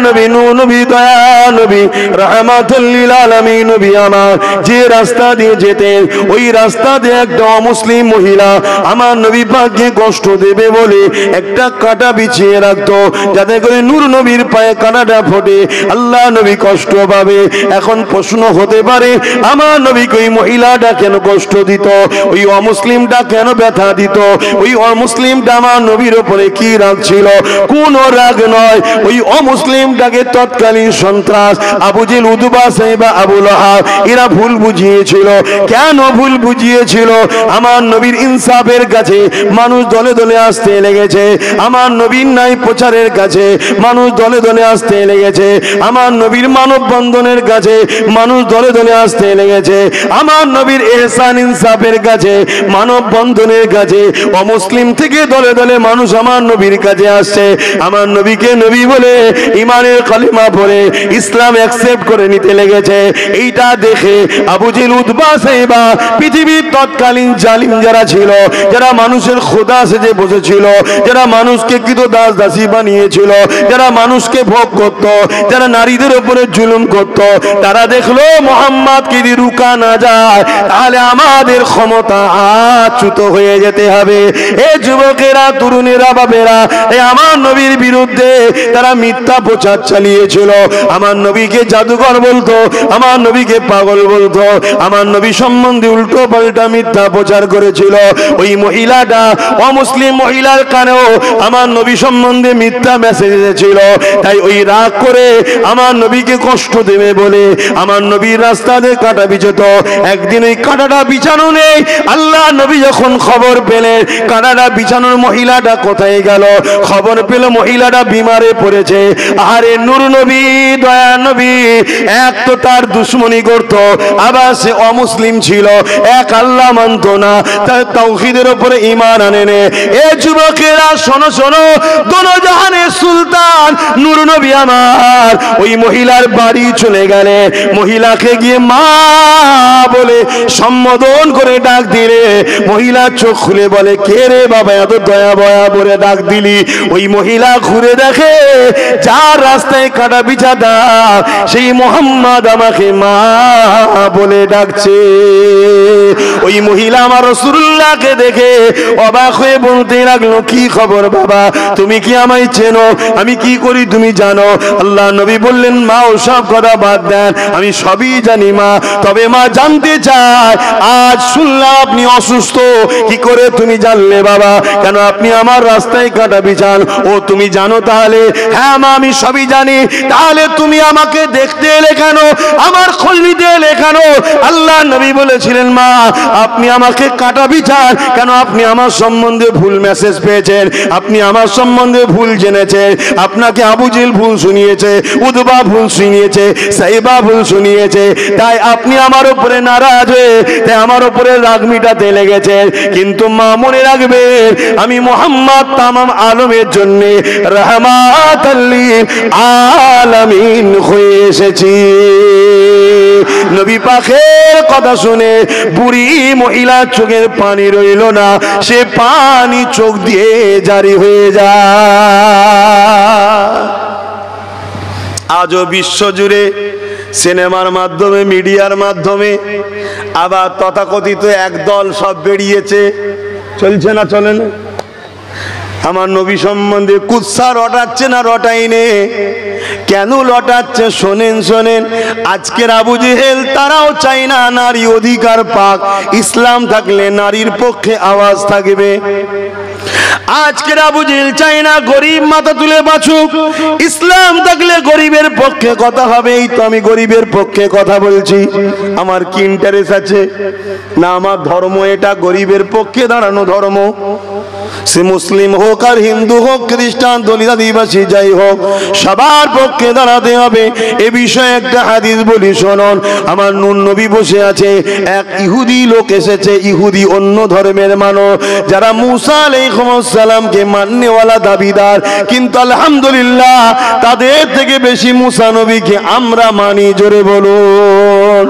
নবী, নূর নবী, দয়া নবী, রাহমাতুল লিল আলামিন নবী আমার যে রাস্তা দিয়ে যেতেন, ওই রাস্তা দিয়ে একটা অমুসলিম মহিলা আমার নবী পাককে কষ্ট দেবে বলে একটা কাঁটা বিছিয়ে রাখতো, যাতে করে নূর নবীর পায়ে কাঁটাটা ফোটে, আল্লাহ নবী কষ্ট পাবে। এখন প্রশ্ন হতে পারে, আমার নবীকে ওই মহিলাটা কেন কষ্ট দিত, ওই অমুসলিমটা কেন ব্যথা দিত, ওই অমুসলিমটা আমার নবীর উপরে কি রাগ ছিল? কোন রাগ নয়, ওই অমুসলিমটাকে তৎকালীন সন্ত্রাস আবু জেহেল, উতবা, সাইবা, আবু লাহাব এরা ভুল বুঝিয়েছিল। কেন ভুল বুঝিয়েছিল? আমার নবীর ইনসাফের কাছে মানুষ দলে দলে আসতে লেগেছে, আমার নবীর নাই প্রচারের কাছে মানুষ দলে দলে আসতে লেগেছে, আমার নবীর মানব বন্ধনের কাছে মানুষ দলে দলে আসতে লেগেছে, আমার নবীর ইহসান ইনসাফের কাছে মানব বন্ধনের কাছে অমুসলিম থেকে দলে দলে মানুষ আমার নবীর কাছে আসছে। আমার নবীকে নবী বলে ইমানের কালিমা পড়ে ইসলাম অ্যাকসেপ্ট করে নিতে লেগেছে। এইটা দেখে আবু জেহেল, উতবা, সাইবা পৃথিবীর তৎকালীন জালিম যারা ছিল, যারা মানুষের খোদা সেজে বসেছিল, যারা মানুষকে কৃত দাস দাসী বানিয়েছিল, যারা মানুষকে ভোগ করত, যারা নারীদের উপরে জুলুম করত, তারা দেখলো মুহাম্মদকে যদি রুকা না যায় তাহলে আমাদের ক্ষমতা আচ্যুত হয়ে যেতে হবে। এ যুবকেরা, তরুণেরা, বাবেরা, এ আমার নবীর বিরুদ্ধে তারা মিথ্যা প্রচার চালিয়েছিল। আমার নবীকে জাদুকর বলতো, আমার নবীকে পাগল বলতো, আমার নবী সম্বন্ধে উল্টো পাল্টা মিথ্যা প্রচার করেছিল। ওই মহিলাটা, অমুসলিম মহিলার কানেও আমার নবী সম্বন্ধে মিথ্যা মেসেজ এসেছিল। তাই ওই রাগ করে আমার নবীকে কষ্ট দেবে বলে আমার নবীর রাস্তাতে কাঁটা বিছত। একদিন ওই কাঁটাটা বিছানো নেই, আল্লাহ নবী যখন খবর পেলেন কাঁটাটা বিছানোর মহিলাটা কোথায় গেল, খবর পেল মহিলাটা বিমারে পড়েছে। আরে নূর নবী, দয়া নবী এক তো তার দুশ্মনী করত, আবার সে অমুসলিম ছিল, এক আল্লাহ মানত না, তার তাওহীদের উপরে ঈমান আনে নে। এ যুবকেরা শোনো শোনো, দোজাহানের সুলতান নূর নবী আমার ওই মহিলার বাড়ি চলে গেলে, মহিলাকে গিয়ে মা বলে সম্বোধন করে ডাক দিলে, মহিলা চোখ খুলে বলে, কে রে বাবা এত দয়া বয়া বলে ডাক দিলি? ওই মহিলা ঘুরে দেখে যার রাস্তায় কাটা বিছাদা সেই মোহাম্মদ আমাকে মা বলে ডাকছে। ওই মহিলা আমার রাসূলুল্লাহকে দেখে অবাক হয়ে বলতে লাগলো, কি খবর বাবা, তুমি কি আমায় চেনো? আমি কি করি তুমি জানো? আল্লাহ নবী বললেন, মা ওসব কথা বাদ দেন, আমি সবই জানি মা, তবে মা জানতে চায় আজ শুনলাম আপনি অসুস্থ, কি করে তুমি জানলে বাবা? কেন আপনি আমার রাস্তায় কাটা বিছান? ও তুমি জানো তাহলে? হ্যাঁ মা আমি সবই জানি। তাহলে তুমি আমাকে দেখতে এলে কেন, আমার খোঁজ নিতে এলে কেন? আল্লাহ নবী বলেছিলেন, মা আপনি আমাকে কাটা বিছান কেন? আপনি আমার সম্বন্ধে ভুল মেসেজ পেয়েছেন, আপনি আমার সম্বন্ধে ভুল জেনেছেন, আপনাকে আবু জেহেল ভুল শুনিয়েছে, উতবা ভুল শুনিয়েছে, সাইবা ভুল শুনিয়েছে, তাই আপনি আমার উপরে নারাজ হয়ে তাই আমার উপরে রাগ মিটাতে লেগেছেন। কিন্তু মা মনে রাখবেন, আমি মুহাম্মদ তামাম আলমের জন্য রাহমাতাল লিল আলামিন হয়ে এসেছি। নবী পাকের কথা শুনে বুড়ি মহিলা চোখের পানি রইল না, সে পানি চোখ দিয়ে জারি হয়ে যায়। আজও বিশ্বজুড়ে সিনেমার মাধ্যমে, মিডিয়ার মাধ্যমে, আবার তথাকথিত একদল সব বেরিয়েছে, চলছে না চলে না? আমার নবী সম্বন্ধে কুৎসা রটাচ্ছে না রটাইনে? কেন লটাচ্ছে শোনেন শোনেন। আজকের আবু জেহেল তারাও চায় না নারী অধিকার পাক, ইসলাম থাকলে নারীর পক্ষে আওয়াজ থাকবে। আজকের আবু জেহেল চায় না গরিব মাথা তুলে বাঁচুক, ইসলাম থাকলে গরিবের পক্ষে কথা হবে। এই তো আমি গরিবের পক্ষে কথা বলছি, আমার কি ইন্টারেস্ট আছে না? আমার ধর্ম এটা, গরিবের পক্ষে দাঁড়ানো ধর্ম। সে মুসলিম হোক আর হিন্দু হোক, খ্রিস্টান, দলিত, আদিবাসী যাই হোক, সবার পক্ষে দাঁড়াতে হবে। এ বিষয়ে একটা হাদিস বলি শুনুন। আমার নূর নবী বসে আছে, এক ইহুদি লোক এসেছে, ইহুদি অন্য ধর্মের মানুষ, যারা মুসা আলাইহিস সালামকে মাননেওয়ালা দাবিদার, কিন্তু আলহামদুলিল্লাহ তাদের থেকে বেশি মুসা নবীকে আমরা মানি। জোরে বলুন।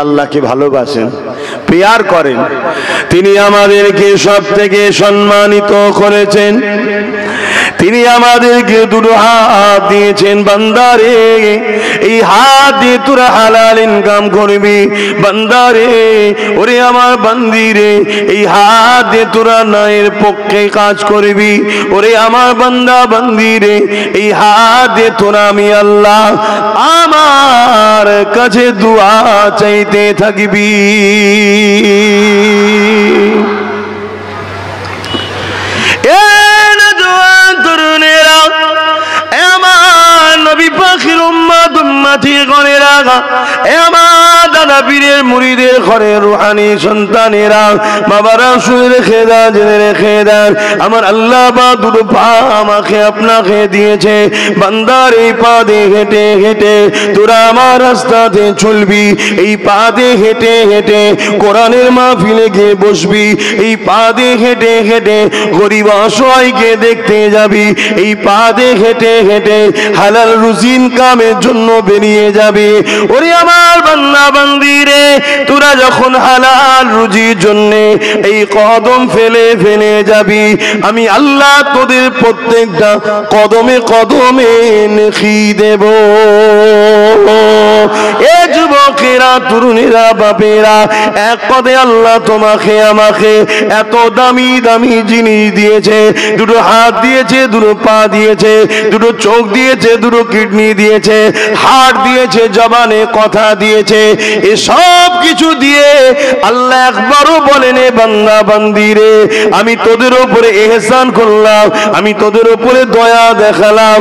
আল্লাহকে ভালোবাসেন, প্যার করেন, তিনি আমাদেরকে সব থেকে সম্মানিত করেছেন। তিনি আমাদেরকে দুটো হাত দিয়েছেন। বান্দারে এই হাত দিয়ে তোরা হালাল ইনকাম করবি। বান্দারে ওরে আমার বান্দিরে এই হাত দিয়ে তোরা ন্যায়ের পক্ষে কাজ করবি। ওরে আমার বান্দা বান্দিরে এই হাত দিয়ে তোরা আমি আল্লাহ আমার কাছে দুআ চাইতে থাকবি। দাদা পীরের মুরিদের ঘরে রুহানি সন্তানেরা বাবারা শুনে রেখে দেন, জেনে রেখে দেন, আমার আল্লাহ বা দুটো পা আমাকে আপনাকে দিয়েছে। বান্দার এই পা দিয়ে হেঁটে হেঁটে তোরা আমার রাস্তাতে চলবি। এই পা দিয়ে হেঁটে হেঁটে কোরআনের মাহফিলে গিয়ে বসবি। এই পা দিয়ে হেঁটে হেঁটে গরিব অসহায়কে দেখতে যাবি। এই পা দিয়ে হেঁটে হেঁটে হালাল রুজি ইনকামের জন্য বেরিয়ে যাবে। ওরে আমার বান্দা বান্দিরে তোরা যখন হালাল রুজির জন্য এই কদম ফেলে ফেলে যাবি, আমি আল্লাহ তোদের প্রত্যেকটা কদমে কদমে নেকি দেব। এ যুবকেরা তরুণীরা বাপেরা এক পদে আল্লাহ তোমাকে আমাকে এত দামি দামি জিনিস দিয়েছে। দুটো হাত দিয়েছে, দুটো পা দিয়েছে, দুটো চোখ দিয়েছে, দুটো কিডনি দিয়েছে, হাড় দিয়েছে, জবানে কথা দিয়েছে। এসব কিছু দিয়ে আল্লাহ একবারও বলেন বান্দা বান্দিরে আমি তোদের উপরে ইহসান করলাম, আমি তোদের উপরে দয়া দেখালাম,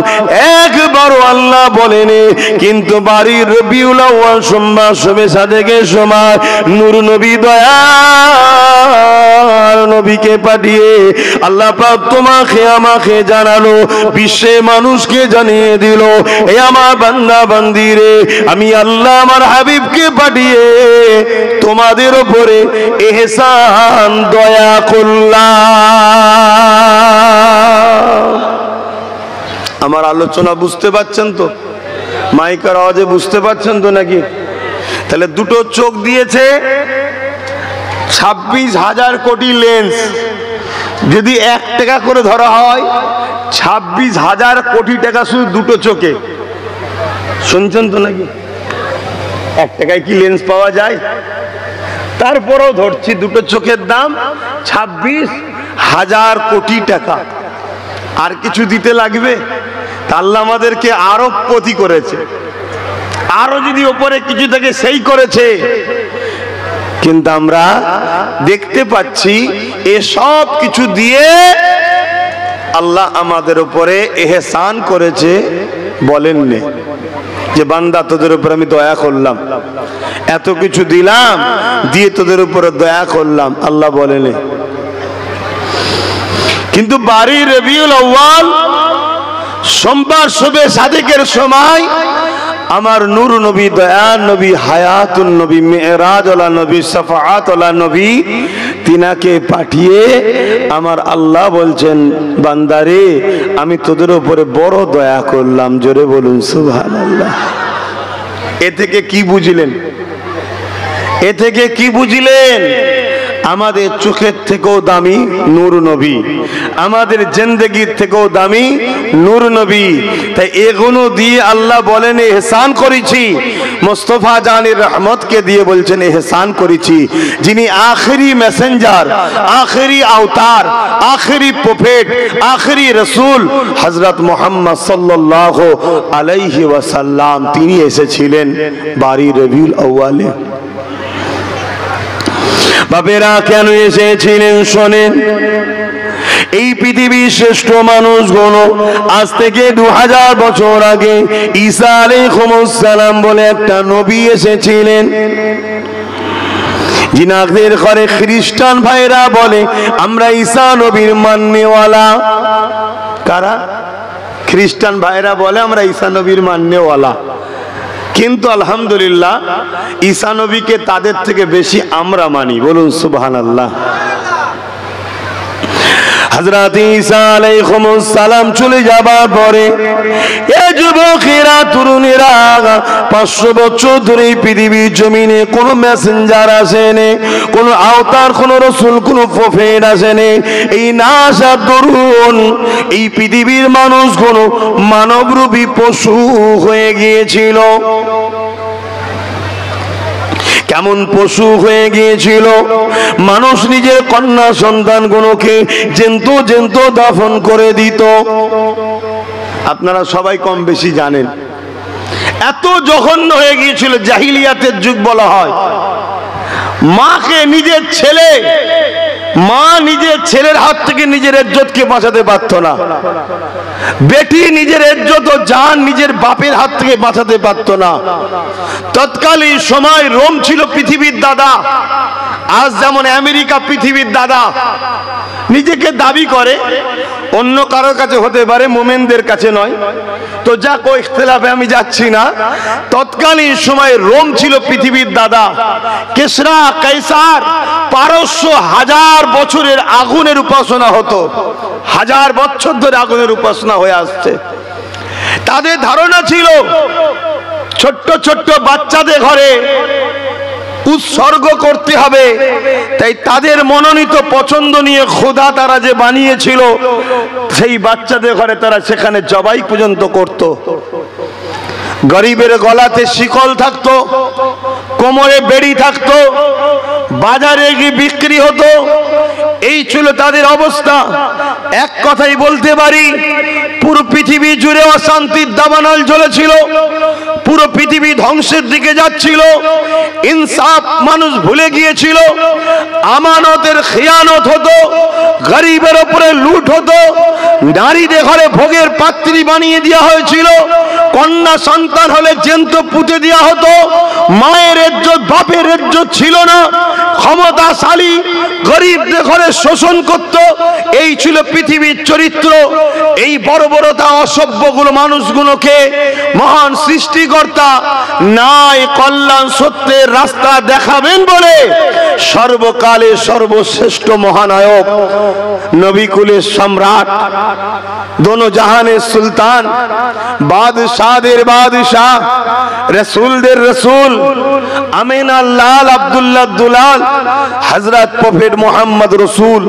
একবারও আল্লাহ বলেন। কিন্তু বাড়ির রবিউল আউয়াল সোমবার শবে সাদেকের সময় নূর নবী দয়ার নবীকে পাঠিয়ে আল্লাহ পাক তোমাকে আমাকে জানালো, বিশ্বে মানুষকে জানিয়ে দিল, এ আমার বান্দা বান্দিরে আমি আল্লাহ আমার হাবিবকে পাঠিয়ে তোমাদের উপরে ইহসান দয়া করলাম। আমার আলোচনা বুঝতে পারছেন তো? মাইকের আওয়াজে বুঝতে পারছেন তো নাকি? তাহলে দুটো চোখ দিয়েছে, 26,000 কোটি লেন্স যদি 1 টাকা করে ধরা হয়, 26,000 কোটি টাকা শুধু দুটো চোখে। শুনছেন তো নাকি? 1 টাকায় কি লেন্স পাওয়া যায়? তারপরেও ধরছি দুটো চোখের দাম 26,000 কোটি টাকা। আর কিছু দিতে লাগবে? আল্লাহ আমাদেরকে আরো পতি করেছে, আরো যদি ওপরে কিছু থাকে সেই করেছে। কিন্তু আমরা দেখতে পাচ্ছি এসব কিছু দিয়ে আল্লাহ আমাদের উপরে ইহসান করেছে। বলেননি যে বান্দা তোদের উপর আমি দয়া করলাম, এত কিছু দিলাম, দিয়ে তোদের উপরে দয়া করলাম, আল্লাহ বলেন। কিন্তু বাড়ি রবিউল আউয়াল সোমবার শবে সাদেকের সময় আমার নূর নবী, দয়ার নবী, হায়াতুন নবী, মেরাজওয়ালা নবী, শাফাআতওয়ালা নবী তিনাকে পাঠিয়ে আমার আল্লাহ বলছেন বান্দারে আমি তোদের উপরে বড় দয়া করলাম। জোরে বলুন সুবহানাল্লাহ। এ থেকে কি বুঝলেন? এ থেকে কি বুঝলেন? আমাদের চোখের থেকেও দামি নূর নবী, আমাদের জিন্দেগির থেকেও দামি নূর নবী। তাই এগুলো দিয়ে আল্লাহ বলেন ইহসান করেছি। মুস্তাফা জানের রহমতকে দিয়ে বলছেন ইহসান করেছি। যিনি আখেরি মেসেঞ্জার, আখেরি আওতার, আখেরি প্রফেট, আখেরি রসুল হযরত মুহাম্মদ সাল্লাল্লাহু আলাইহি ওয়াসাল্লাম, তিনি এসেছিলেন বারি রবিউল আউয়ালে। বাপেরা কেন এসেছিলেন শোনেন। এই পৃথিবীর শ্রেষ্ঠ মানুষগুলো আজ থেকে 2000 বছর আগে ঈসা আলাইহিস সালাম বলে একটা নবী এসেছিলেন। জিনাদের ঘরে খ্রিস্টান ভাইরা বলে আমরা ঈসা নবীর মাননেওয়ালা। কারা? খ্রিস্টান ভাইরা বলে আমরা ঈসা নবীর মাননেওয়ালা। কিন্তু আলহামদুলিল্লাহ ঈসা নবীকে তাদের থেকে বেশি আমরা মানি। বলুন সুবহানাল্লাহ। হযরত ঈসা আলাইহিস সালাম চলে যাবার পরে এ যুবকেরা তরুণেরা 500 বছর ধরে এই পৃথিবীর জমিনে কোনো মেসেঞ্জার আসেনি, কোনো আওতার, কোনো রসুল, কোনো প্রফেট আসেনি। এই না আসার দরুন এই পৃথিবীর মানুষগুলো মানবরূপী পশু হয়ে গিয়েছিল। কেমন পশু হয়ে গিয়েছিল? মানুষ নিজের কন্যা সন্তানগুলোকে জ্যান্ত দাফন করে দিত। আপনারা সবাই কম বেশি জানেন। এত জঘন্য হয়ে গিয়েছিল, জাহিলিয়াতের যুগ বলা হয়। মাকে নিজের ছেলে, মা নিজের ছেলের হাত থেকে নিজের ইজ্জতকে বাঁচাতে পারত না। বেটি নিজের ইজ্জত ও জান নিজের বাপের হাত থেকে বাঁচাতে পারত না। তৎকালীন সময় রোম ছিল পৃথিবীর দাদা। আজ যেমন আমেরিকা পৃথিবীর দাদা নিজেকে দাবি করে, অন্য কারোর কাছে হতে পারে, মোমেনদের কাছে নয়। তো যা কো ইখতিলাফে আমি যাচ্ছি না। তৎকালীন সময় রোম ছিল পৃথিবীর দাদা। কেসরা, কাইসার, পারস্য 1000 বছরের আগুনের উপাসনা হতো। 1000 বছর ধরে আগুনের উপাসনা হয়ে আসছে। তাদের ধারণা ছিল ছোট্ট ছোট্ট বাচ্চাদের ঘরে উৎসর্গ করতে হবে। তাই তাদের মনোনীত পছন্দ নিয়ে খোদা তারা যে বানিয়েছিল, সেই বাচ্চাদের ঘরে তারা সেখানে জবাই পর্যন্ত করত। গরিবের গলাতে শিকল থাকতো, কোমরে বেড়ি থাকতো, বাজারে গিয়ে বিক্রি হতো। এই ছিল তাদের অবস্থা। এক কথাই বলতে পারি, পুরো পৃথিবী জুড়ে অশান্তির দাবানল জ্বলেছিল। পুরো পৃথিবী ধ্বংসের দিকে যাচ্ছিল। ইনসাফ মানুষ ভুলে গিয়েছিল। আমানতের খিয়ানত হতো, গরিবের উপরে লুট হতো, নারীদের ঘরে ভোগের পাত্রী বানিয়ে দেওয়া হয়েছিল। কন্যা সন্তান হলে জ্যান্ত পুঁতে দেওয়া হতো। মায়ের ইজ্জত, বাপের ইজ্জত ছিল না। ক্ষমতাশালী গরিবদের ঘরে শোষণ করত। এই ছিল পৃথিবীর চরিত্র। এই বর্বরতা অসভ্যগুলো মানুষগুলোকে মহান সৃষ্টিকর্তা নাই কল্যাণ সত্যের রাস্তা দেখাবেন বলে সর্বকালে সর্বশ্রেষ্ঠ মহানায়ক, নবী কুলের সম্রাট, দোনো জাহানের সুলতান, বাদশাহদের বাদশাহ, রসুলদের রসুল, আমিনার লাল, আব্দুল্লাহ দুলাল, হযরত প্রফেট মুহাম্মদ রসুল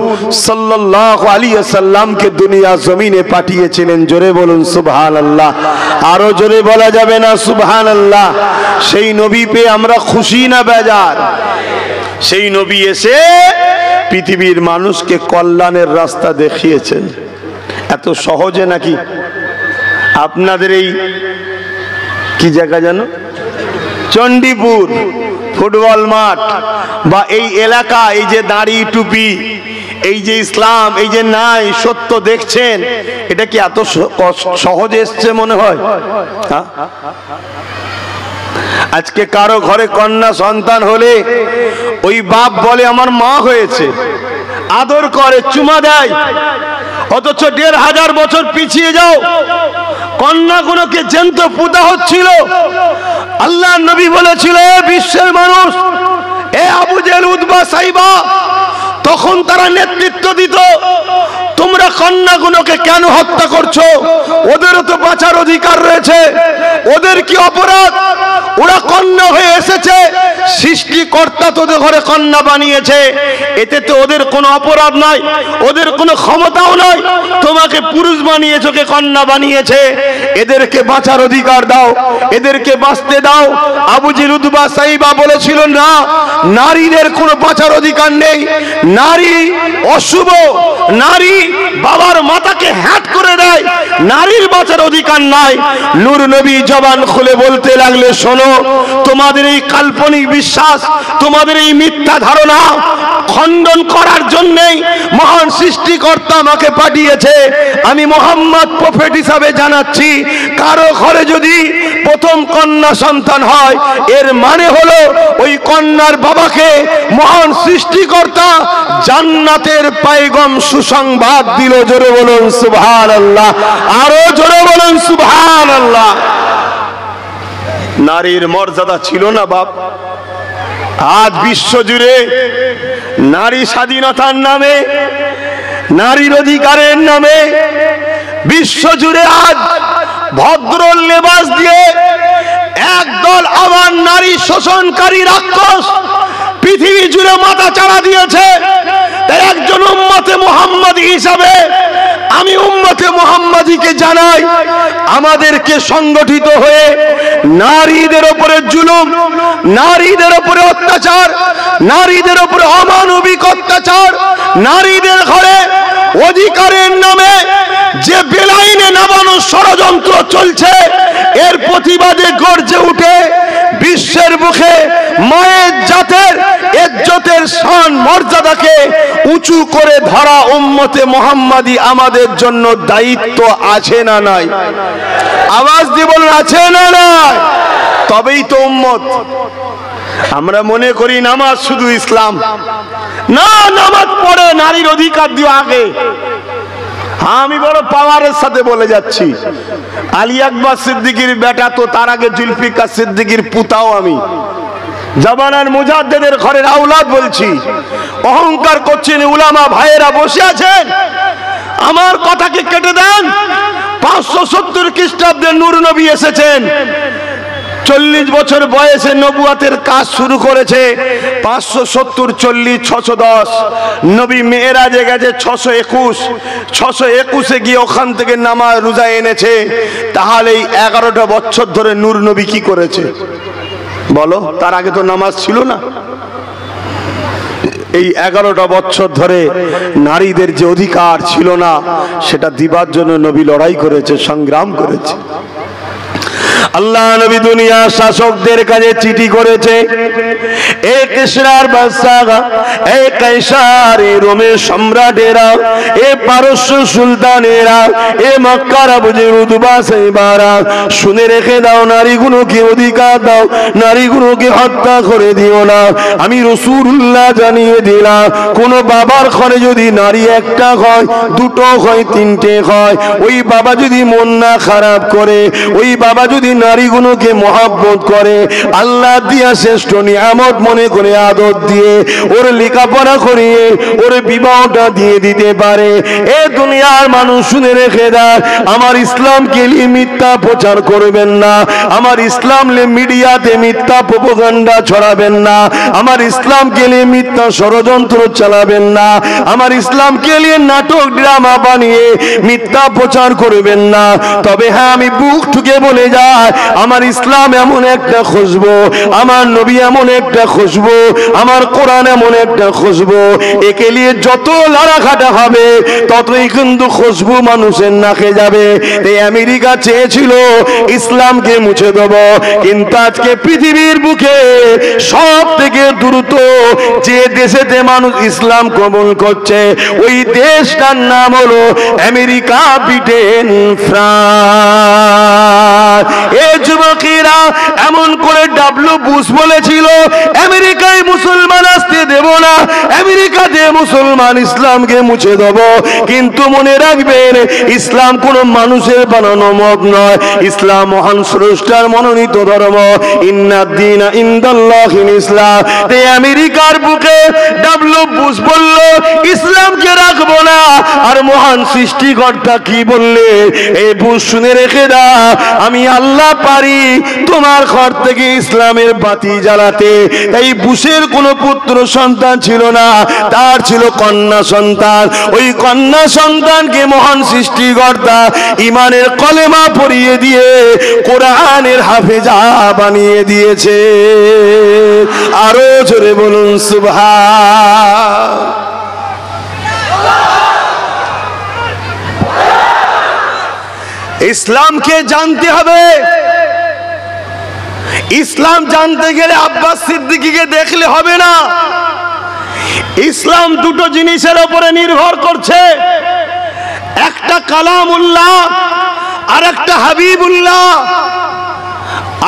সাল্লাল্লাহু আলাইহি ওয়াসাল্লামকে দুনিয়া জমিনে পাঠিয়েছিলেন। জোরে বলুন সুবহানাল্লাহ। আরো জোরে বলা যাবে না সুবহানাল্লাহ? সেই নবী পেয়ে আমরা খুশি না বেজার? সেই নবী এসে পৃথিবীর মানুষকে কল্যাণের রাস্তা দেখিয়েছেন। এত সহজে নাকি? আপনাদের এই কি জায়গা জানো, চণ্ডীপুর ফুটবল মাঠ বা এই এলাকা, এই যে দাড়ি টুপি, এই যে ইসলাম, এই যে নাই সত্য দেখছেন, এটা কি এত সহজে এসছে মনে হয়? আজকে কারো ঘরে কন্যা সন্তান হলে ওই বাপ বলে আমার মা হয়েছে, আদর করে, চুমা দেয়। অথচ 1500 বছর পিছিয়ে যাও, কন্যাগুলোকে জ্যান্ত পুঁতা হচ্ছিল। আল্লাহ নবী বলেছিল, বিশ্বের মানুষ, এ আবু জেহেল, উতবা, সাইবা, তখন তারা নেতৃত্ব দিত, তোমরা কন্যাগুলোকে কেন হত্যা করছো? ওদেরও তো বাঁচার অধিকার রয়েছে। ওদের কি অপরাধ? ওরা কন্যা হয়ে এসেছে, সৃষ্টিকর্তা তোদের ঘরে কন্যা বানিয়েছে, এতে তো ওদের কোনো অপরাধ নাই, ওদের কোনো ক্ষমতাও নাই। তোমাকে পুরুষ বানিয়েছে, কে কন্যা বানিয়েছে, এদেরকে বাঁচার অধিকার দাও, এদেরকে বাঁচতে দাও। আবু জেহেল, উতবা, সাইবা বলেছিল না, নারীদের কোনো বাঁচার অধিকার নেই, নারী অশুভ, নারী বাবার মাথাকে হ্যাট করে দেয়, নারীর বাঁচার অধিকার নাই। নূর নবী জবান খুলে বলতে লাগলে, শোনো, তোমাদের এই কাল্পনিক বিশ্বাস, তোমাদের এই মিথ্যা ধারণা খণ্ডন করার জন্যই মহান সৃষ্টিকর্তা আমাকে পাঠিয়েছে। আমি মুহাম্মদ প্রফেট হিসাবে জানাচ্ছি, কারো ঘরে যদি প্রথম কন্যা সন্তান হয়, এর মানে হলো ওই কন্যার বাবাকে মহান সৃষ্টিকর্তা জান্নাতের পয়গম সুসংবাদ দিল। জোরে বলুন সুবহানাল্লাহ। আরো জোরে বলুন সুবহানাল্লাহ। নারীর মর্যাদা ছিল না বাপ। আজ বিশ্ব জুড়ে নারী স্বাধীনতার নামে, নারীর অধিকারের নামে বিশ্ব জুড়ে আজ ভদ্র লেবাস দিয়ে একদল আমার নারী শোষণকারী রাক্ষস পৃথিবী জুড়ে মাথা চাড়া দিয়েছে। তাই একজন উম্মতে মুহাম্মাদী হিসাবে আমি উম্মতে মুহাম্মাদীকে জানাই, আমাদেরকে সংগঠিত হয়ে নারীদের উপরে জুলুম, নারীদের উপরে অত্যাচার, নারীদের উপরে অমানবিক অত্যাচার, নারীদের ঘরে অধিকারের নামে যে বেলাইনে নামানোর ষড়যন্ত্র চলছে, এর প্রতিবাদে গর্জে উঠে বিশ্বের মুখে মায়ের জাতের ইজ্জতের শান মর্যাদাকে উঁচু করে ধরা উম্মতে মুহাম্মাদী আমাদের জন্য দায়িত্ব আছে না নাই? আওয়াজ দিয়ে বলুন, আছে না নাই? তবেই তো উম্মত। আমরা মনে করি নামাজ শুধু ইসলাম না, নামাজ পড়ে নারীর অধিকার দিও আগে। আমি বড় পাওয়ারের সাথে বলে যাচ্ছি, আলী আকবর সিদ্দিকীর বেটা তো, তার আগে জুলফিকার সিদ্দিকীর পুতাও আমি, জামানার মুজাদ্দেদের ঘরের আওলাদ বলছি। অহংকার করছেন উলামা ভাইয়েরা বসে আছেন, আমার কথাকে কেটে দেন। 570 খ্রিস্টাব্দে নূর নবী এসেছেন, 40 বছর বয়সে নবুয়াতের কাজ শুরু করেছে। 570 40 610, নবী মেরাজে গেছে 621 গিয়ে ওখান থেকে নামাজ রোজা এনেছে। তাহলে এই 11টা বছর ধরে নূর নবী কি করেছে বলো? তার আগে তো নামাজ ছিল না। এই 11টা বছর ধরে নারীদের যে অধিকার ছিল না, সেটা দিবার জন্য নবী লড়াই করেছে, সংগ্রাম করেছে। আল্লাহ নবী দুনিয়ার শাসকদের কাছে চিঠি করেছে, এ কিসরার বাদশাহ, এ কাইসার, এ রোমের সম্রাটেরা, এ পারস্য সুলতানেরা, এ মক্কার আবুজে উতবা সাইবারা, শুনে রেখে দাও, নারীগুলোকে অধিকার দাও, নারীগুলোকে হত্যা করে দিও না। আমি রাসূলুল্লাহ জানিয়ে দিলাম, কোন বাবার ঘরে যদি নারী একটা হয়, দুটো হয়, তিনটে হয়, ওই বাবা যদি মন না খারাপ করে, ওই বাবা যদি নারীগুলোকে মহব্বত করে, আল্লাহ দিয়া শ্রেষ্ঠ নিয়ামত মনে করে আদর দিয়ে ওর লেখাপড়া করিয়ে ওর বিবাহটা দিয়ে দিতে পারে। এ দুনিয়ার মানুষ শুনে রেখে দেয়, আমার ইসলামকে নিয়ে মিথ্যা প্রচার করবেন না, আমার ইসলাম নিয়ে মিডিয়াতে মিথ্যা প্রোপাগান্ডা ছড়াবেন না, আমার ইসলামকে নিয়ে মিথ্যা ষড়যন্ত্র চালাবেন না, আমার ইসলামকে নিয়ে নাটক ড্রামা বানিয়ে মিথ্যা প্রচার করবেন না। তবে হ্যাঁ, আমি বুক ঠুকে বলে যাই, আমার ইসলাম এমন একটা খুশবু, আমার নবী এমন একটা খুশবু, আমার কোরআন এমন একটা খুশবু, একে নিয়ে যত লড়াঘাটা হবে ততই কিন্তু খুশবু মানুষের নাকে যাবে। এই আমেরিকা চেয়েছিল ইসলামকে মুছে দেব, কিন্তু আজকে পৃথিবীর বুকে সব থেকে দ্রুত যে দেশেতে মানুষ ইসলাম কবুল করছে, ওই দেশটার নাম হলো আমেরিকা, ব্রিটেন, ফ্রান্স। এই যুবকেরা এমন করে ডাব্লিউ বুশ বলেছিল, আমেরিকায় মুসলমান আসতে দেব না, আমেরিকাতে মুসলমান ইসলামকে মুছে দেব। কিন্তু মনে রাখবেন, ইসলাম কোন মানুষের বানানো মত নয়, ইসলাম মহান স্রষ্টার মনোনীত ধর্ম। ইন্নাদ দীনা ইনদাল্লাহিল ইসলাম। তাই আমেরিকার বুকে ডাব্লিউ বুশ বলল, ইসলামকে রাখবো না। আর মহান সৃষ্টিকর্তা কি বললে? এই বুশ শুনে রেখে দাও, আমি আল্লাহ পারি তোমার ঘর থেকে ইসলামের বাতি জ্বালাতে। তাই বুশের কোনো পুত্র সন্তান ছিল না, তার ছিল কন্যা সন্তান। ওই কন্যা সন্তানকে মহান সৃষ্টিকর্তা ইমানের কলেমা পড়িয়ে দিয়ে কোরআনের হাফেজা বানিয়ে দিয়েছে। আরো জোরে বলুন সুবহান। ইসলামকে জানতে হবে। ইসলাম জানতে গেলে আব্বাস সিদ্দিকীকে দেখলে হবে না। ইসলাম দুটো জিনিসের উপরে নির্ভর করছে, একটা কালামুল্লাহ আর একটা হাবিবুল্লাহ।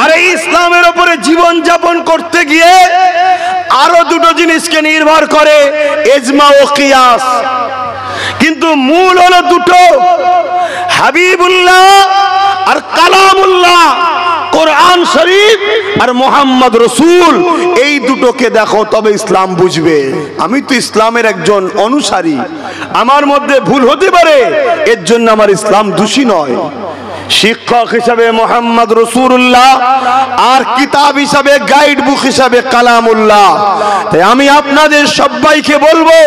আর এই ইসলামের উপরে জীবন যাপন করতে গিয়ে আরো দুটো জিনিসকে নির্ভর করে, ইজমা ও কিয়াস। কিন্তু মূল হলো দুটো, হাবিবুল্লাহ আর কালামুল্লাহ, কোরআন শরীফ আর মোহাম্মদ রসুল। এই দুটোকে দেখো, তবে ইসলাম বুঝবে। আমি তো ইসলামের একজন অনুসারী, আমার মধ্যে ভুল হতে পারে, এর জন্য আমার ইসলাম দোষী নয়। শিক্ষক হিসাবে মোহাম্মদ রাসূলুল্লাহ, আর কিতাব হিসাবে গাইড বুক হিসাবে কালামুল্লাহ। তাই আমি আপনাদের সবাইকে বলবো,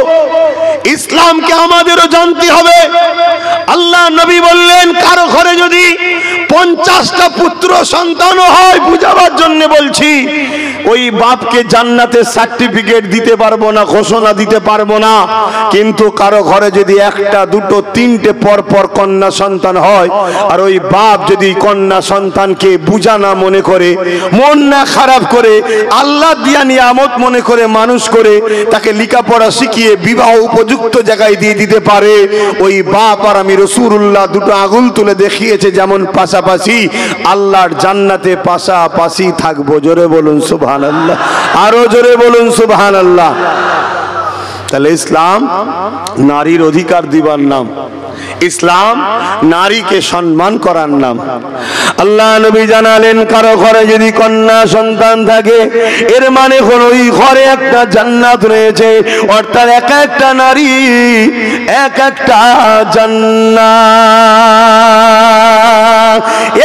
ইসলামকে আমাদেরও জানতে হবে। আল্লাহ নবী বললেন, কারো ঘরে যদি 50টা পুত্র সন্তান হয়, বুঝাবার জন্য বলছি, ওই বাপকে জান্নাতের সার্টিফিকেট দিতে পারবো না, ঘোষণা দিতে পারবো না। কিন্তু কারো ঘরে যদি 1টা 2টো 3টে পর পর কন্যা সন্তান হয়, আর ওই বাপ যদি কন্যা সন্তানকে বুঝা না মনে করে, মন না খারাপ করে, আল্লাহ দিয়া নিয়ামত মনে করে মানুষ করে, তাকে লেখাপড়া শিখিয়ে বিবাহ উপযুক্ত জায়গায় দিয়ে দিতে পারে, ওই বাপ আর আমি রাসূলুল্লাহ দুটো আঙুল তুলে দেখিয়েছে যেমন পাশাপাশি, আল্লাহর জান্নাতে পাশাপাশি থাকবো। জোরে বলুন সুবহানাল্লাহ, আরো জোরে বলুন সুবহানাল্লাহ। তাহলে ইসলাম নারীর অধিকার দিবার নাম, ইসলাম নারীকে সম্মান করার নাম। আল্লাহ নবী জানালেন, কারো ঘরে যদি কন্যা সন্তান থাকে, এর মানে হলো ওই ঘরে একটা জান্নাত রয়েছে, অর্থাৎ এক একটা নারী এক একটা জান্নাত।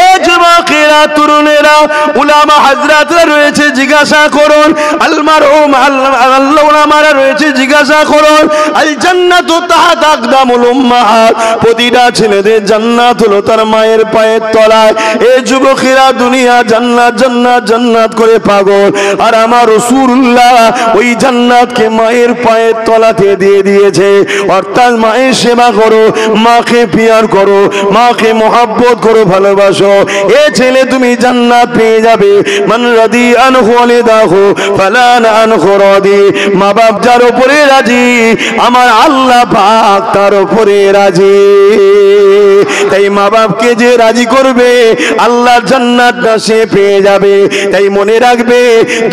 এ যুবকেরা, তরুণেরা, উলামা হাজরাতরা রয়েছে, জিজ্ঞাসা করুন। আলমারহুম আল্লামারা রয়েছে, জিজ্ঞাসা করুন। আল জান্নাতু তাহতা আকদামুল উম্মাহাত, প্রতিটা ছেলেদের জান্নাত হলো তার মায়ের পায়ের তলায়। এ যুবকেরা, দুনিয়া জান্নাত জান্নাত জান্নাত করে পাগল, আর আমার রাসূলুল্লাহ ওই জান্নাতকে মায়ের পায়ের তলাতে দিয়ে দিয়েছে। অর্থাৎ মায়ের সেবা করো, মাকে পিয়ার করো, মাকে মহব্বত করো, ভালোবাসো, এ ছেলে তুমি জান্নাত পেয়ে যাবে। মান রাদি আনহু ওয়ালিদাহু ফালা আনহু রাদি, মা বাপ যার উপরে রাজি, আমার আল্লাহ পাক তার উপরে রাজি। তাই মা বাপকে যে রাজি করবে, আল্লাহর জান্নাতটা সে পেয়ে যাবে। তাই মনে রাখবে,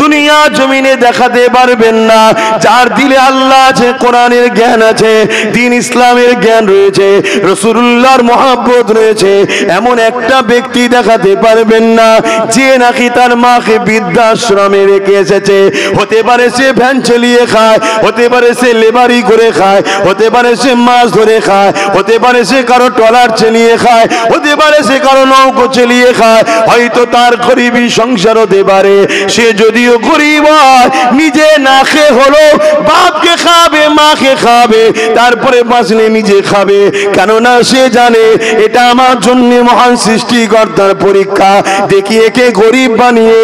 দুনিয়া জমিনে দেখাতে পারবেন না, যার দিলে আল্লাহ আছে, কোরআনের জ্ঞান আছে, দ্বীন ইসলামের জ্ঞান রয়েছে, রাসূলুল্লাহর মহব্বত রয়েছে, এমন একটা ব্যক্তি দেখাতে পারবেন না যে নাকি তার মাকে বৃদ্ধাশ্রমে রেখে এসেছে। হতে পারে সে ভ্যান চালিয়ে খায়, হতে পারে সে লেবারি করে খায়, হতে পারে সে মাছ ধরে খায়, হতে পারে সে কারো ট্রলার চালিয়ে খায়, হতে পারে সে কারো নৌকো চালিয়ে খায়, হয়তো তার গরিবী সংসার হতে পারে। সে যদিও গরিব হয়, নিজে না খেয়ে হলো বাপকে খাবে, মাকে খাবে, তারপরে বাঁচলে নিজে খাবে। কেননা সে জানে এটা আমার জন্য মহান সৃষ্টিকর্তার পরীক্ষা। দেখি একে গরিব বানিয়ে